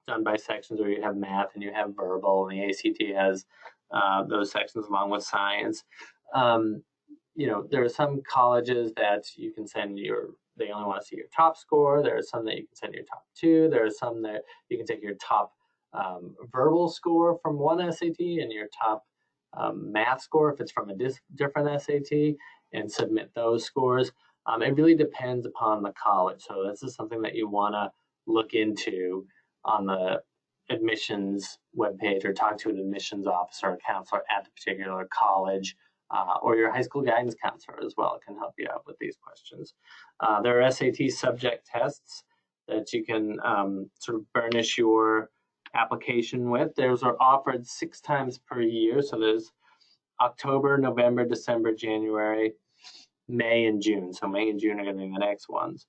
done by sections where you have math and you have verbal, and the ACT has those sections along with science. There are some colleges that you can send they only want to see your top score. There are some that you can send your top 2. There are some that you can take your top verbal score from one SAT and your top math score if it's from a different SAT, and submit those scores. It really depends upon the college. So this is something that you want to look into on the admissions webpage, or talk to an admissions officer or counselor at the particular college, or your high school guidance counselor as well. It can help you out with these questions. There are SAT subject tests that you can sort of burnish your application with. Those are offered 6 times per year. So there's October, November, December, January, May, and June. So May and June are going to be the next ones.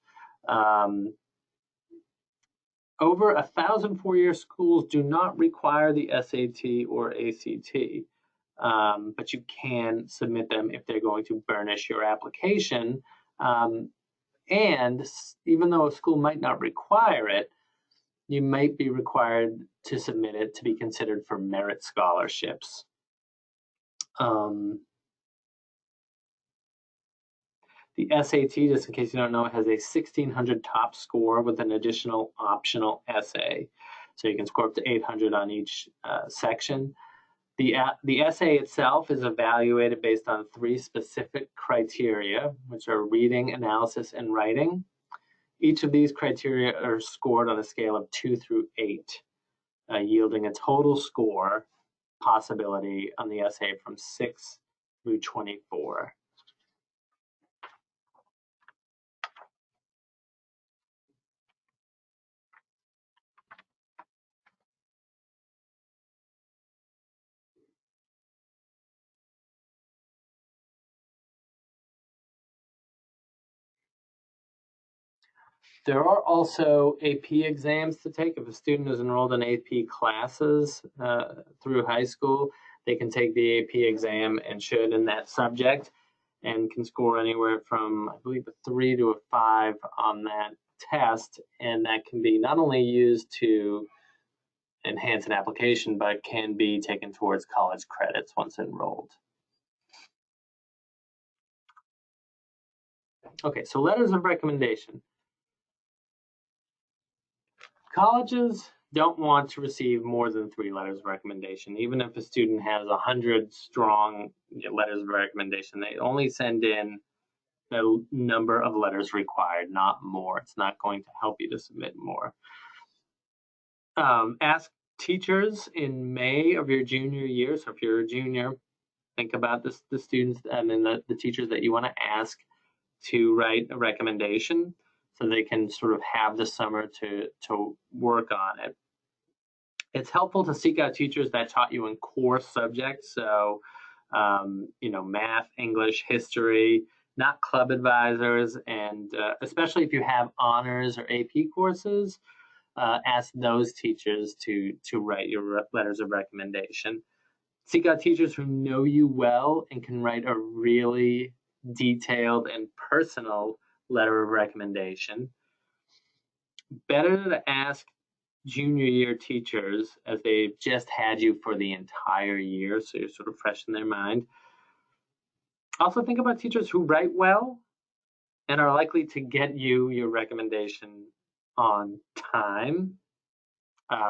Over 1,000 four-year schools do not require the SAT or ACT, but you can submit them if they're going to burnish your application. And even though a school might not require it, you might be required to submit it to be considered for merit scholarships. The SAT, just in case you don't know, has a 1,600 top score with an additional optional essay. So you can score up to 800 on each section. The essay itself is evaluated based on 3 specific criteria, which are reading, analysis, and writing. Each of these criteria are scored on a scale of 2 through 8, yielding a total score possibility on the essay from 6 through 24. There are also AP exams to take. If a student is enrolled in AP classes through high school, they can take the AP exam and should in that subject, and can score anywhere from, I believe, a 3 to a 5 on that test. And that can be not only used to enhance an application, but can be taken towards college credits once enrolled. Okay, so letters of recommendation. Colleges don't want to receive more than 3 letters of recommendation. Even if a student has 100 strong letters of recommendation, they only send in the number of letters required, not more. It's not going to help you to submit more. Ask teachers in May of your junior year. So if you're a junior, think about the students and then the teachers that you want to ask to write a recommendation, so they can sort of have the summer to work on it. It's helpful to seek out teachers that taught you in core subjects, so math, English, history, not club advisors, and especially if you have honors or AP courses, ask those teachers to write your letters of recommendation. Seek out teachers who know you well and can write a really detailed and personal letter of recommendation. Better to ask junior year teachers, as they've just had you for the entire year, so you're sort of fresh in their mind. Also think about teachers who write well and are likely to get you your recommendation on time.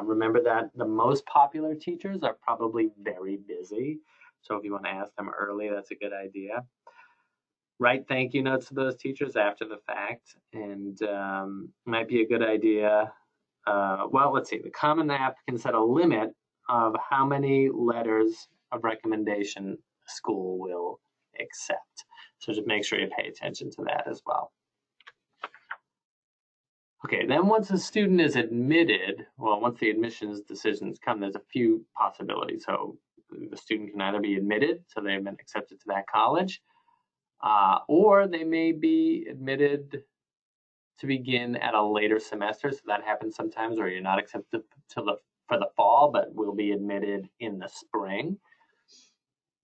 Remember that the most popular teachers are probably very busy, so if you want to ask them early, that's a good idea. Write thank you notes to those teachers after the fact, and might be a good idea. Well, let's see. The Common App can set a limit of how many letters of recommendation a school will accept. So just make sure you pay attention to that as well. Okay, then once a student is admitted, well, once the admissions decisions come, there's a few possibilities. So the student can either be admitted, so they've been accepted to that college, or they may be admitted to begin at a later semester. So that happens sometimes, where you're not accepted for the fall, but will be admitted in the spring.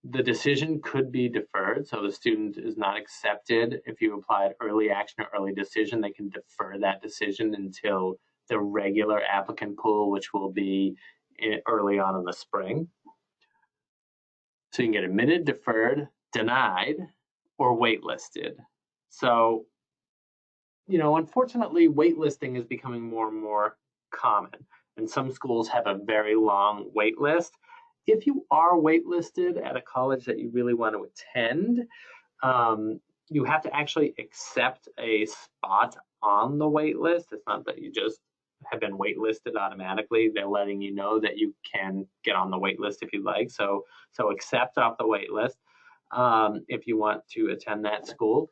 The decision could be deferred, so the student is not accepted. If you applied early action or early decision, they can defer that decision until the regular applicant pool, which will be early on in the spring. So you can get admitted, deferred, denied, or waitlisted. So, unfortunately, waitlisting is becoming more and more common, and some schools have a very long wait list. If you are waitlisted at a college that you really want to attend, you have to actually accept a spot on the wait list. It's not that you just have been waitlisted automatically. They're letting you know that you can get on the wait list if you like. So accept off the wait list if you want to attend that school.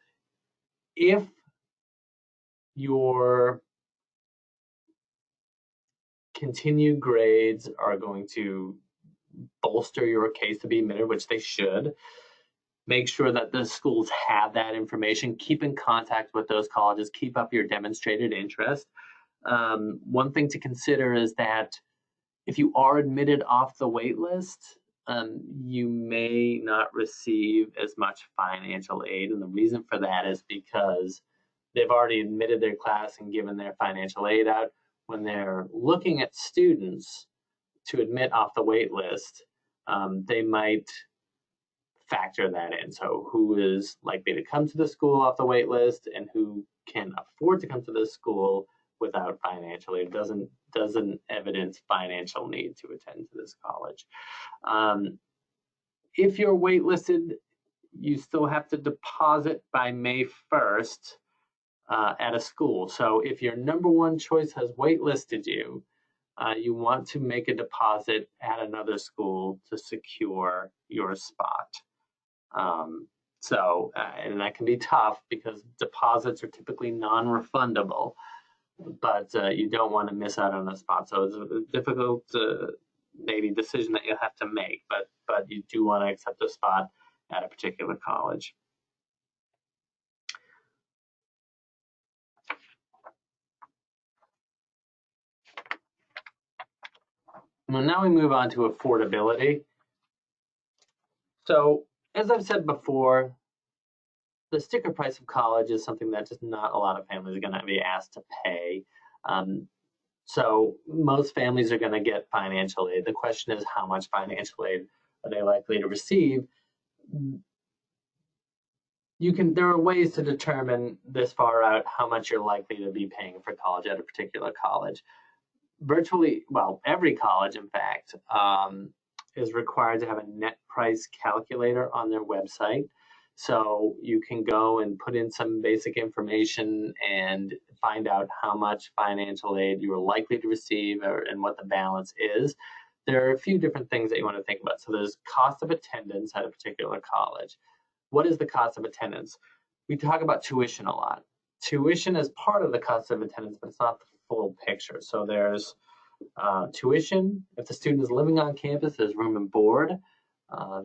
If your continued grades are going to bolster your case to be admitted, which they should, make sure that the schools have that information. Keep in contact with those colleges. Keep up your demonstrated interest. One thing to consider is that if you are admitted off the wait list, you may not receive as much financial aid. And the reason for that is because they've already admitted their class and given their financial aid out. When they're looking at students to admit off the wait list, they might factor that in. So who is likely to come to the school off the wait list and who can afford to come to this school without financial aid, doesn't evidence financial need to attend to this college. If you're waitlisted, you still have to deposit by May 1st at a school. So if your number one choice has waitlisted you, you want to make a deposit at another school to secure your spot. And that can be tough because deposits are typically non-refundable, but you don't want to miss out on a spot. So it's a difficult maybe decision that you'll have to make, but you do want to accept a spot at a particular college. Well, now we move on to affordability. So as I've said before, the sticker price of college is something that just not a lot of families are going to be asked to pay. So most families are going to get financial aid. The question is, how much financial aid are they likely to receive? There are ways to determine this far out how much you're likely to be paying for college at a particular college. Every college, in fact, is required to have a net price calculator on their website. So you can go and put in some basic information and find out how much financial aid you are likely to receive and what the balance is. There are a few different things that you want to think about. So there's cost of attendance at a particular college. What is the cost of attendance? We talk about tuition a lot. Tuition is part of the cost of attendance, but it's not the full picture. So there's tuition. If the student is living on campus, there's room and board.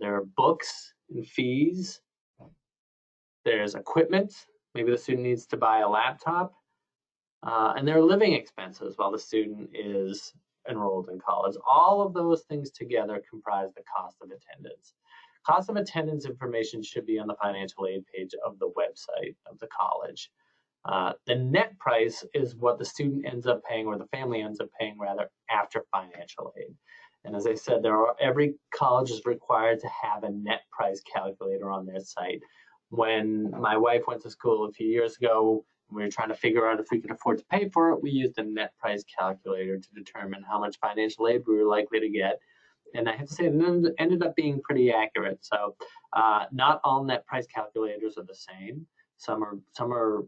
There are books and fees. There's equipment. Maybe the student needs to buy a laptop. And there are living expenses while the student is enrolled in college. All of those things together comprise the cost of attendance. Cost of attendance information should be on the financial aid page of the website of the college. The net price is what the student ends up paying, or the family ends up paying rather, after financial aid. And as I said, every college is required to have a net price calculator on their site. When my wife went to school a few years ago, we were trying to figure out if we could afford to pay for it. We used a net price calculator to determine how much financial aid we were likely to get. And I have to say, it ended up being pretty accurate. So not all net price calculators are the same. Some are,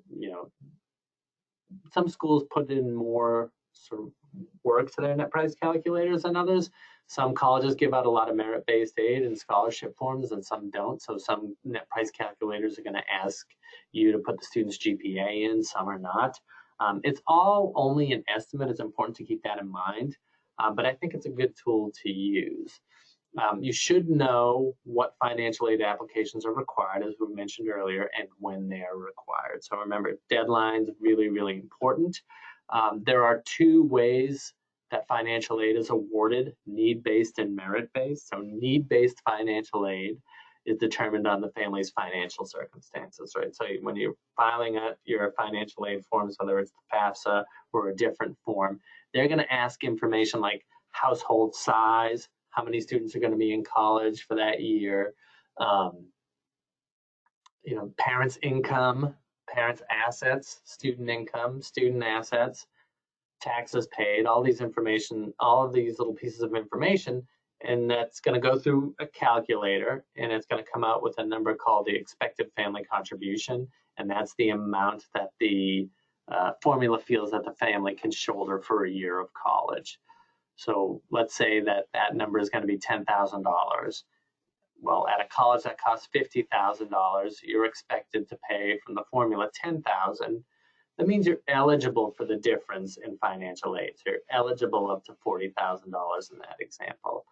some schools put in more sort of work to their net price calculators than others. Some colleges give out a lot of merit-based aid and scholarship forms, and some don't. So some net price calculators are going to ask you to put the student's GPA in, some are not. It's all only an estimate. It's important to keep that in mind, but I think it's a good tool to use. You should know what financial aid applications are required, as we mentioned earlier, and when they are required. So remember, deadlines, really, really important. There are two ways that financial aid is awarded: need-based and merit-based. So need-based financial aid is determined on the family's financial circumstances, right? So when you're filing your financial aid forms, whether it's the FAFSA or a different form, they're going to ask information like household size, how many students are going to be in college for that year, parents' income, parents' assets, student income, student assets, taxes paid, all of these little pieces of information, and that's going to go through a calculator, and it's going to come out with a number called the expected family contribution, and that's the amount that the formula feels that the family can shoulder for a year of college. So let's say that that number is going to be $10,000. Well, at a college that costs $50,000, you're expected to pay from the formula $10,000. That means you're eligible for the difference in financial aid. So you're eligible up to $40,000 in that example,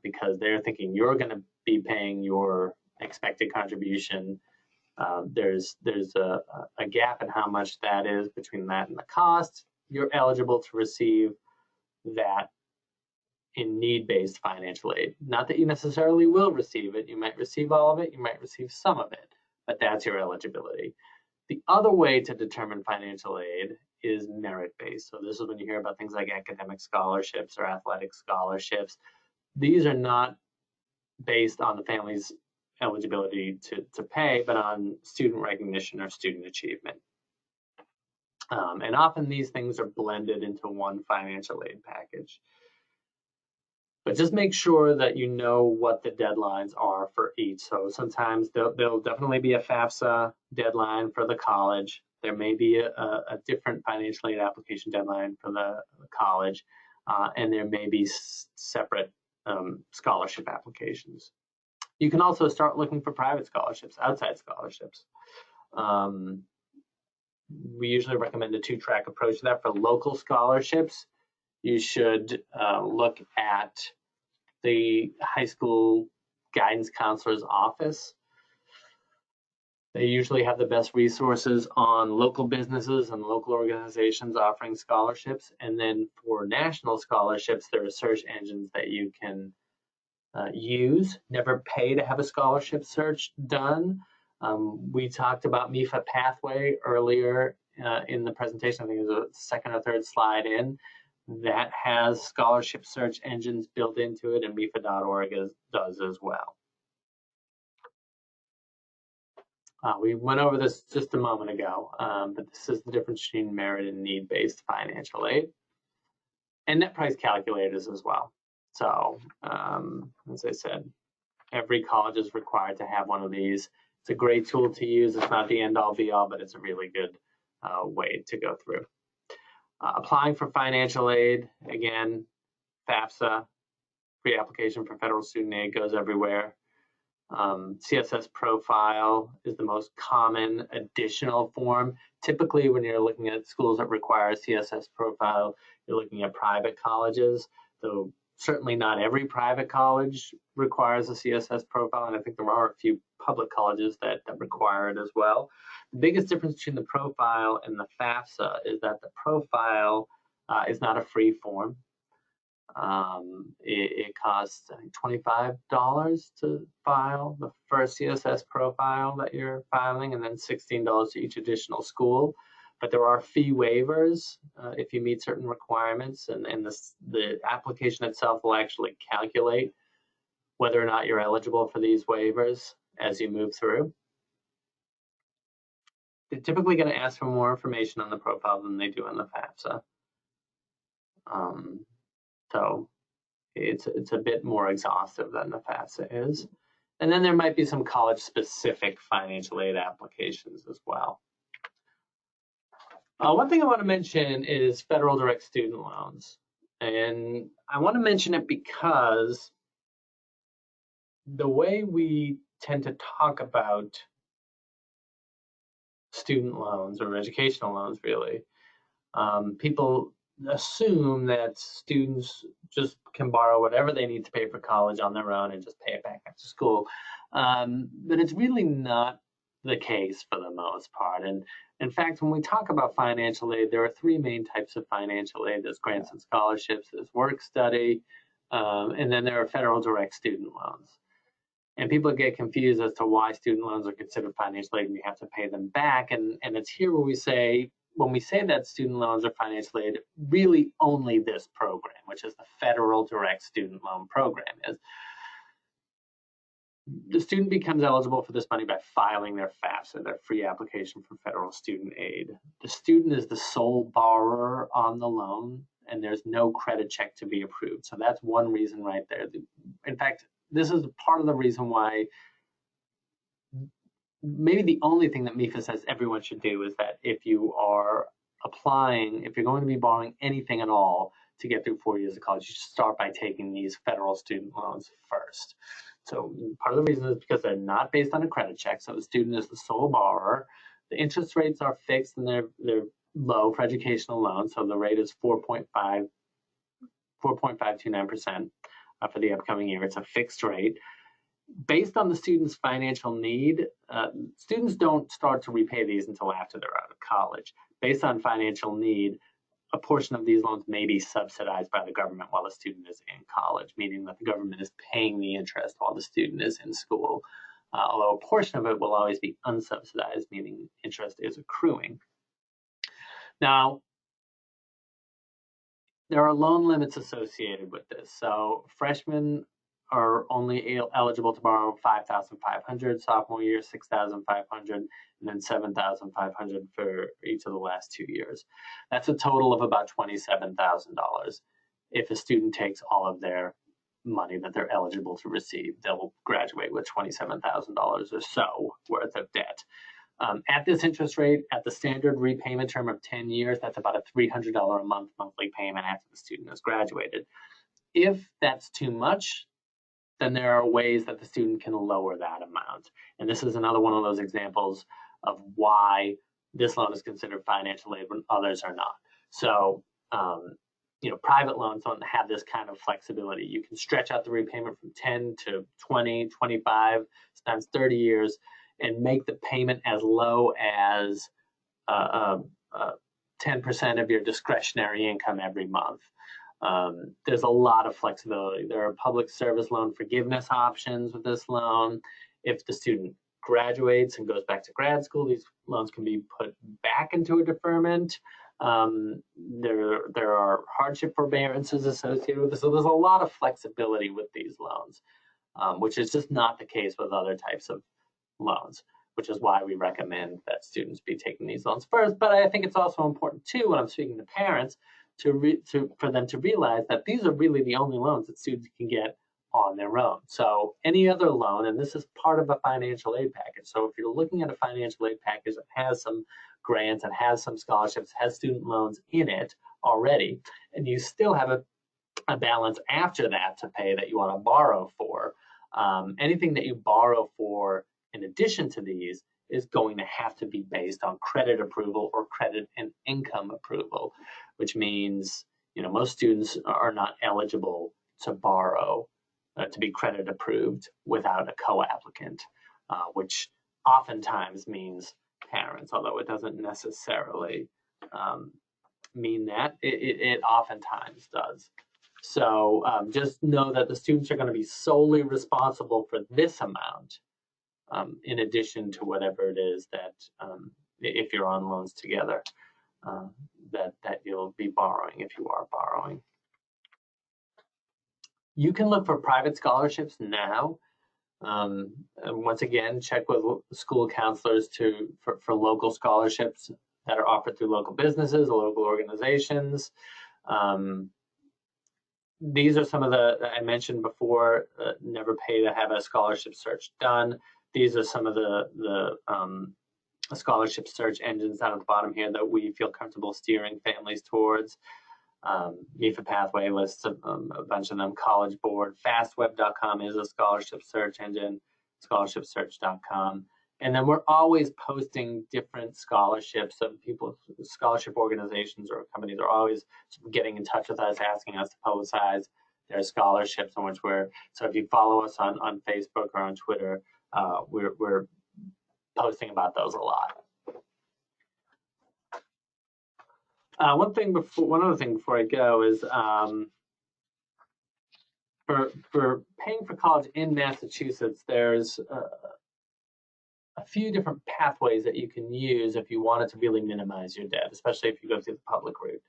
because they're thinking you're going to be paying your expected contribution. There's a gap in how much that is between that and the cost. You're eligible to receive that in need-based financial aid. Not that you necessarily will receive it. You might receive all of it. You might receive some of it, but that's your eligibility. The other way to determine financial aid is merit-based. So this is when you hear about things like academic scholarships or athletic scholarships. These are not based on the family's eligibility to pay, but on student recognition or student achievement. And often these things are blended into one financial aid package. But just make sure that you know what the deadlines are for each. So sometimes there'll definitely be a FAFSA deadline for the college. There may be a different financial aid application deadline for the college, and there may be separate scholarship applications. You can also start looking for private scholarships, outside scholarships. We usually recommend a two-track approach to that. For local scholarships, you should look at the high school guidance counselor's office. They usually have the best resources on local businesses and local organizations offering scholarships. And then for national scholarships, there are search engines that you can use. Never pay to have a scholarship search done. We talked about MEFA Pathway earlier in the presentation. I think it was a second or third slide in. That has scholarship search engines built into it, and MEFA.org does as well. We went over this just a moment ago, but this is the difference between merit and need-based financial aid, and net price calculators as well. So, as I said, every college is required to have one of these. It's a great tool to use. It's not the end-all, be-all, but it's a really good way to go through. Applying for financial aid, again, FAFSA, free application for federal student aid, goes everywhere. CSS profile is the most common additional form. Typically, when you're looking at schools that require a CSS profile, you're looking at private colleges, though certainly not every private college requires a CSS profile, and I think there are a few public colleges that require it as well. The biggest difference between the profile and the FAFSA is that the profile is not a free form. It costs, I think, $25 to file the first CSS profile that you're filing, and then $16 to each additional school. But there are fee waivers if you meet certain requirements, and the application itself will actually calculate whether or not you're eligible for these waivers as you move through. They're typically going to ask for more information on the profile than they do on the FAFSA. So it's a bit more exhaustive than the FAFSA is. And then there might be some college-specific financial aid applications as well. One thing I want to mention is federal direct student loans. And I want to mention it because the way we tend to talk about student loans or educational loans, really, people assume that students just can borrow whatever they need to pay for college on their own and just pay it back after school. But it's really not the case for the most part. And in fact, when we talk about financial aid, there are three main types of financial aid. There's grants and scholarships, there's work study, and then there are federal direct student loans. And people get confused as to why student loans are considered financial aid and you have to pay them back. And it's here where we say, when we say that student loans are financial aid, really only this program, which is the federal direct student loan program, is the student becomes eligible for this money by filing their FAFSA, their free application for federal student aid. The student is the sole borrower on the loan, and there's no credit check to be approved. So that's one reason right there. In fact, this is part of the reason why maybe the only thing that MEFA says everyone should do is that if you are applying, if you're going to be borrowing anything at all to get through 4 years of college, you should start by taking these federal student loans first. So part of the reason is because they're not based on a credit check, so the student is the sole borrower. The interest rates are fixed and they're low for educational loans, so the rate is 4.529% for the upcoming year. It's a fixed rate. Based on the student's financial need, students don't start to repay these until after they're out of college. Based on financial need, a portion of these loans may be subsidized by the government while the student is in college, meaning that the government is paying the interest while the student is in school. Although a portion of it will always be unsubsidized, meaning interest is accruing. Now, there are loan limits associated with this. So freshmen are only eligible to borrow $5,500, sophomore year $6,500, and then $7,500 for each of the last 2 years. That's a total of about $27,000. If a student takes all of their money that they're eligible to receive, they'll graduate with $27,000 or so worth of debt. At this interest rate, at the standard repayment term of 10 years, that's about a $300 a month monthly payment after the student has graduated. If that's too much, then there are ways that the student can lower that amount. And this is another one of those examples of why this loan is considered financial aid when others are not. So, private loans don't have this kind of flexibility. You can stretch out the repayment from 10 to 20, 25, sometimes 30 years, and make the payment as low as 10% of your discretionary income every month. There's a lot of flexibility. There are public service loan forgiveness options with this loan. If the student graduates and goes back to grad school, these loans can be put back into a deferment. There are hardship forbearances associated with this. So there's a lot of flexibility with these loans, which is just not the case with other types of loans, which is why we recommend that students be taking these loans first. But I think it's also important too, when I'm speaking to parents, for them to realize that these are really the only loans that students can get on their own. So any other loan, and this is part of a financial aid package. So if you're looking at a financial aid package that has some grants and has some scholarships, has student loans in it already, and you still have a balance after that to pay that you want to borrow for, anything that you borrow for in addition to these is going to have to be based on credit approval or credit and income approval, which means, most students are not eligible to borrow, to be credit approved without a co-applicant, which oftentimes means parents, although it doesn't necessarily mean that. It oftentimes does. So just know that the students are going to be solely responsible for this amount, in addition to whatever it is that, if you're on loans together, that you'll be borrowing if you are borrowing. You can look for private scholarships now. Once again, check with school counselors for local scholarships that are offered through local businesses or local organizations. These are some of I mentioned before, never pay to have a scholarship search done. These are some of the scholarship search engines down at the bottom here that we feel comfortable steering families towards. MEFA Pathway lists a bunch of them. College Board, fastweb.com is a scholarship search engine, scholarshipsearch.com. And then we're always posting different scholarships. So scholarship organizations or companies are always getting in touch with us, asking us to publicize their scholarships on which so if you follow us on Facebook or on Twitter, we're posting about those a lot. One other thing before I go is for paying for college in Massachusetts, there's a few different pathways that you can use if you wanted to really minimize your debt, especially if you go through the public route.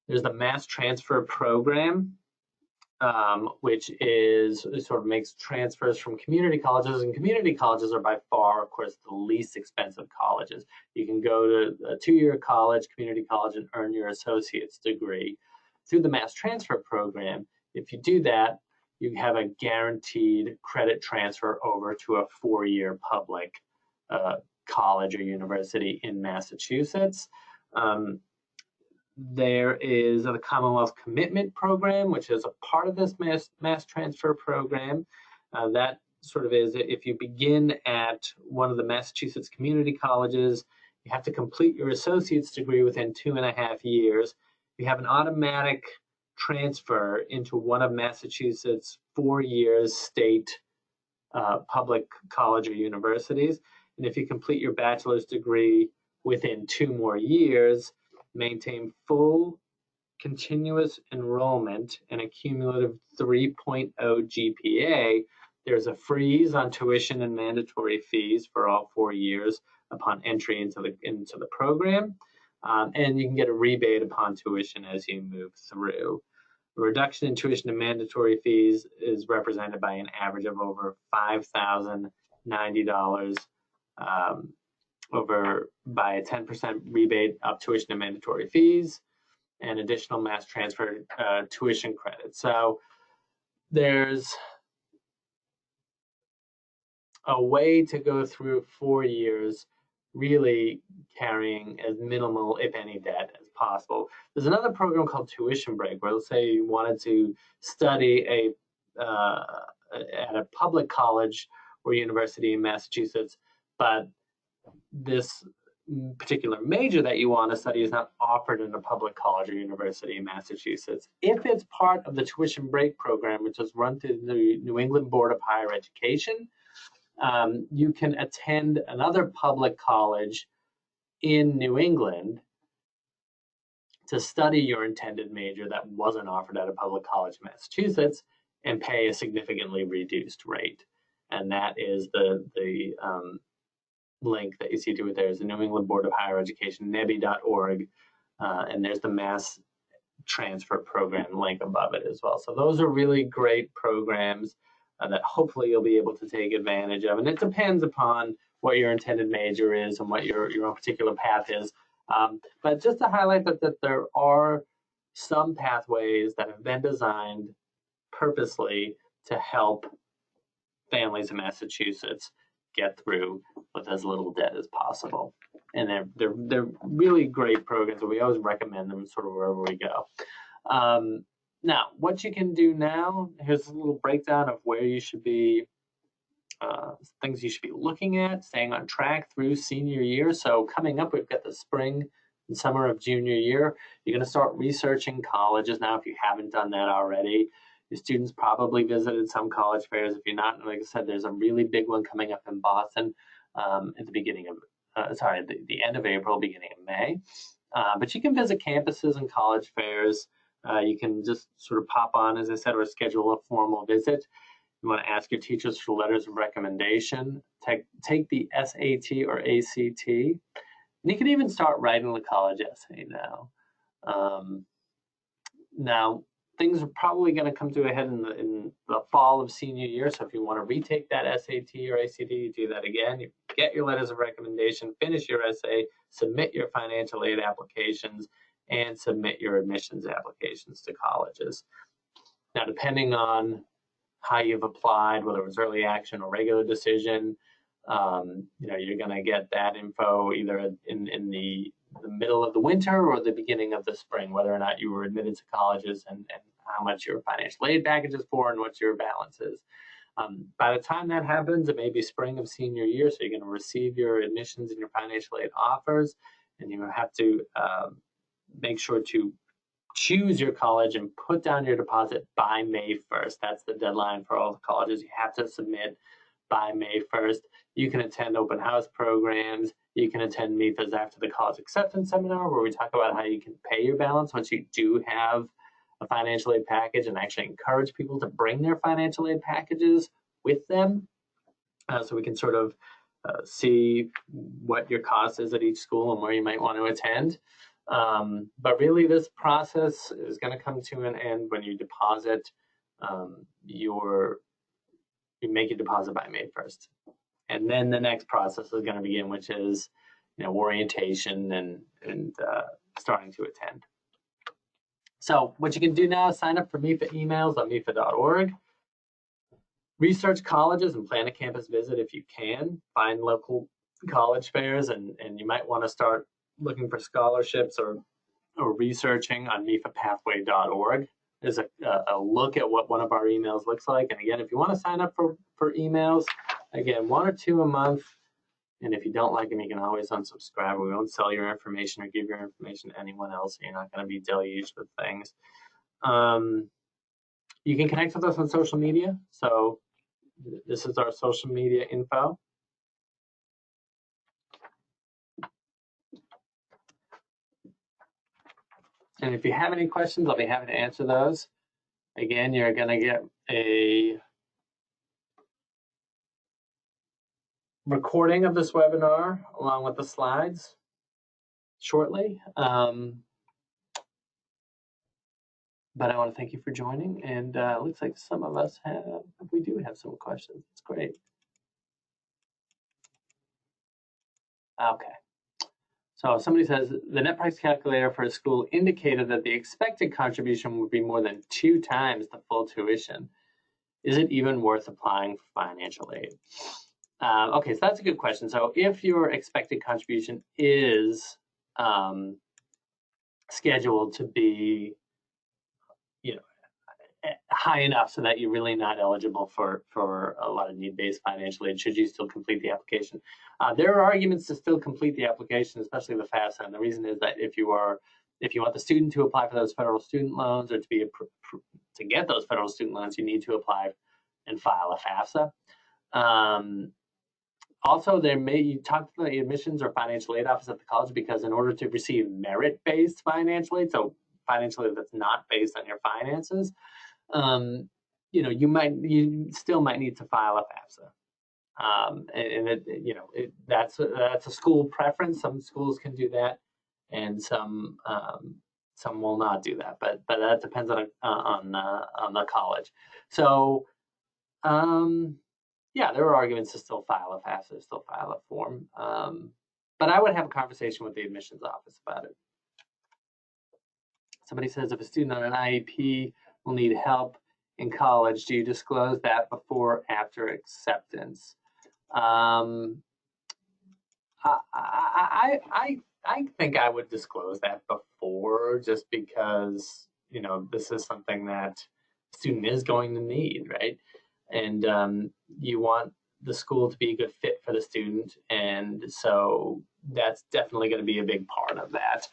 There's the Mass Transfer Program, which sort of makes transfers from community colleges, and community colleges are by far, of course, the least expensive colleges. You can go to a 2-year college, community college, and earn your associate's degree through the mass transfer program, if you do that, you have a guaranteed credit transfer over to a 4-year public college or university in Massachusetts. There is the Commonwealth Commitment Program, which is a part of this mass transfer program. That sort of is, if you begin at one of the Massachusetts community colleges, you have to complete your associate's degree within 2.5 years. You have an automatic transfer into one of Massachusetts' 4-year state public college or universities. And if you complete your bachelor's degree within 2 more years, maintain full continuous enrollment and a cumulative 3.0 GPA, there's a freeze on tuition and mandatory fees for all 4 years upon entry into the program. And you can get a rebate upon tuition as you move through. A reduction in tuition and mandatory fees is represented by an average of over $5,090 by a 10% rebate of tuition and mandatory fees and additional mass transfer tuition credit. So there's a way to go through 4 years really carrying as minimal, if any, debt as possible. There's another program called Tuition Break, where let's say you wanted to study at a public college or university in Massachusetts, but this particular major that you want to study is not offered in a public college or university in Massachusetts. If it's part of the Tuition Break program, which is run through the New England Board of Higher Education, you can attend another public college in New England to study your intended major that wasn't offered at a public college in Massachusetts and pay a significantly reduced rate. And that is the link that you see to it there is the New England Board of Higher Education, nebi.org, and there's the Mass Transfer Program link above it as well. So those are really great programs that hopefully you'll be able to take advantage of. And it depends upon what your intended major is and what your own particular path is. But just to highlight that there are some pathways that have been designed purposely to help families in Massachusetts get through with as little debt as possible. And they're really great programs, and we always recommend them sort of wherever we go. Now, what you can do now, here's a little breakdown of where you should be, things you should be looking at, staying on track through senior year. So coming up, we've got the spring and summer of junior year. You're going to start researching colleges now if you haven't done that already. Your students probably visited some college fairs. If you're not, like I said, there's a really big one coming up in Boston at the beginning of, the end of April, beginning of May. But you can visit campuses and college fairs. You can just sort of pop on, as I said, or schedule a formal visit. You want to ask your teachers for letters of recommendation. Take the SAT or ACT. And you can even start writing the college essay now. Now, things are probably going to come to a head in the fall of senior year. So if you want to retake that SAT or ACT, you do that again. You get your letters of recommendation, finish your essay, submit your financial aid applications, and submit your admissions applications to colleges. Now, depending on how you've applied, whether it was early action or regular decision, you're going to get that info either in the middle of the winter or the beginning of the spring, whether or not you were admitted to colleges and how much your financial aid package is for and what your balance is. By the time that happens, it may be spring of senior year, so you're going to receive your admissions and your financial aid offers, and you have to make sure to choose your college and put down your deposit by May 1st. That's the deadline for all the colleges. You have to submit by May 1st. You can attend open house programs. You can attend MEFAs after the college acceptance seminar, where we talk about how you can pay your balance once you do have a financial aid package, and actually encourage people to bring their financial aid packages with them, so we can sort of see what your cost is at each school and where you might want to attend. But really, this process is going to come to an end when you deposit you make your deposit by May 1st. And then the next process is going to begin, which is orientation and starting to attend. So what you can do now is sign up for MEFA emails on MEFA.org. Research colleges and plan a campus visit if you can. Find local college fairs, and you might want to start looking for scholarships or researching on mefapathway.org. There's a look at what one of our emails looks like. And again, if you want to sign up for emails, again, 1 or 2 a month. And if you don't like them, you can always unsubscribe. We won't sell your information or give your information to anyone else. You're not going to be deluged with things. You can connect with us on social media. So this is our social media info. And if you have any questions, I'll be happy to answer those. Again, you're going to get a recording of this webinar along with the slides shortly. But I want to thank you for joining. And it looks like some of us we do have some questions. It's great. Okay. So somebody says, the net price calculator for a school indicated that the expected contribution would be more than 2 times the full tuition. Is it even worth applying for financial aid? Okay, so that's a good question. So if your expected contribution is scheduled to be, high enough so that you're really not eligible for a lot of need-based financial aid, should you still complete the application? There are arguments to still complete the application, especially the FAFSA, and the reason is that if you want the student to apply for those federal student loans or to get those federal student loans, you need to apply and file a FAFSA. Also, you talk to the admissions or financial aid office at the college, because in order to receive merit-based financial aid, so financial aid that's not based on your finances, you still might need to file a FAFSA. That's a school preference. Some schools can do that, and some will not do that. But that depends on the college. So there are arguments to still file a FAFSA, still file a form. But I would have a conversation with the admissions office about it. Somebody says, if a student on an IEP will need help in college, do you disclose that before or after acceptance? I think I would disclose that before, just because this is something that the student is going to need, right? And you want the school to be a good fit for the student, and so that's definitely going to be a big part of that.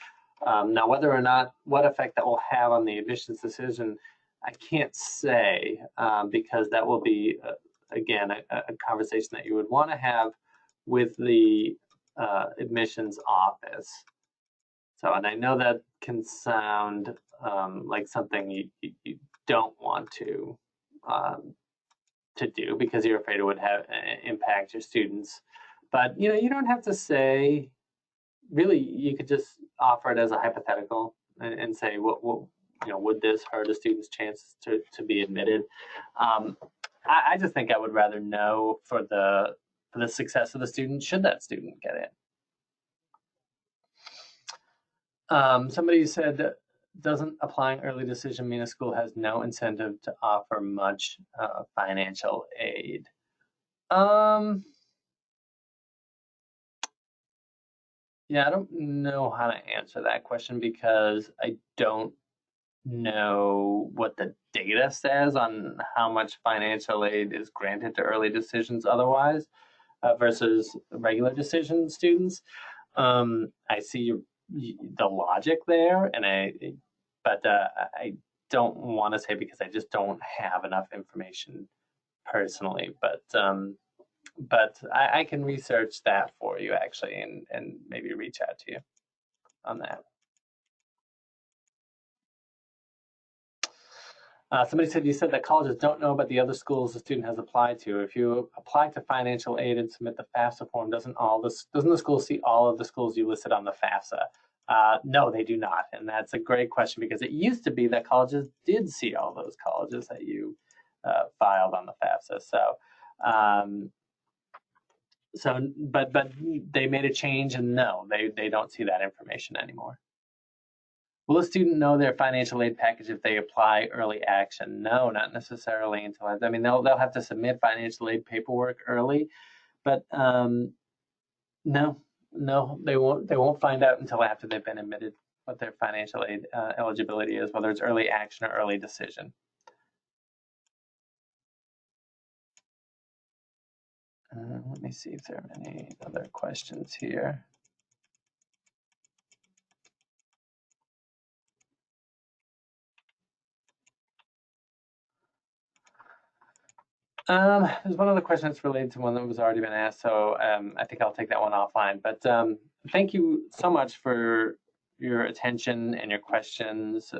Now, whether or not, what effect that will have on the admissions decision, I can't say, because that will be, again, a conversation that you would want to have with the admissions office. So, and I know that can sound like something you don't want to do, because you're afraid it would impact your students. But you don't have to say. Really, you could just offer it as a hypothetical and say, what would this hurt a student's chances to be admitted? I just think I would rather know for the success of the student, should that student get in. Somebody said, doesn't applying early decision mean a school has no incentive to offer much financial aid? Yeah, I don't know how to answer that question, because I don't know what the data says on how much financial aid is granted to early decisions otherwise versus regular decision students. I see the logic there, but I don't want to say, because I just don't have enough information personally. But I can research that for you, actually, and maybe reach out to you on that. Somebody said, you said that colleges don't know about the other schools the student has applied to. If you apply to financial aid and submit the FAFSA form, doesn't the school see all of the schools you listed on the FAFSA? No, they do not. And that's a great question, because it used to be that colleges did see all those colleges that you filed on the FAFSA. But they made a change, and no, they don't see that information anymore. Will a student know their financial aid package if they apply early action? No, not necessarily until, I mean, they'll have to submit financial aid paperwork early, but no, they won't find out until after they've been admitted what their financial aid eligibility is, whether it's early action or early decision. Let me see if there are any other questions here. There's one other question that's related to one that was already been asked, so I think I'll take that one offline. But thank you so much for your attention and your questions.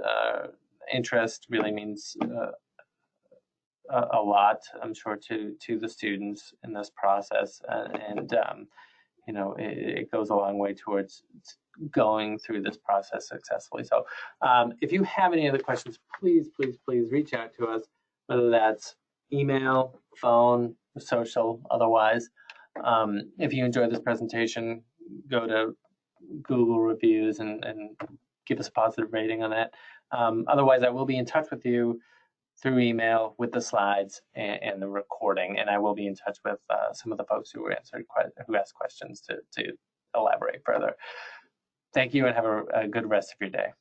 Interest really means a lot, I'm sure, to the students in this process, and you know, it goes a long way towards going through this process successfully. So if you have any other questions, please reach out to us, whether that's email, phone, social, otherwise. If you enjoyed this presentation, go to Google reviews and give us a positive rating on that. Otherwise, I will be in touch with you through email with the slides and the recording, and I will be in touch with some of the folks who asked questions to elaborate further. Thank you, and have a good rest of your day.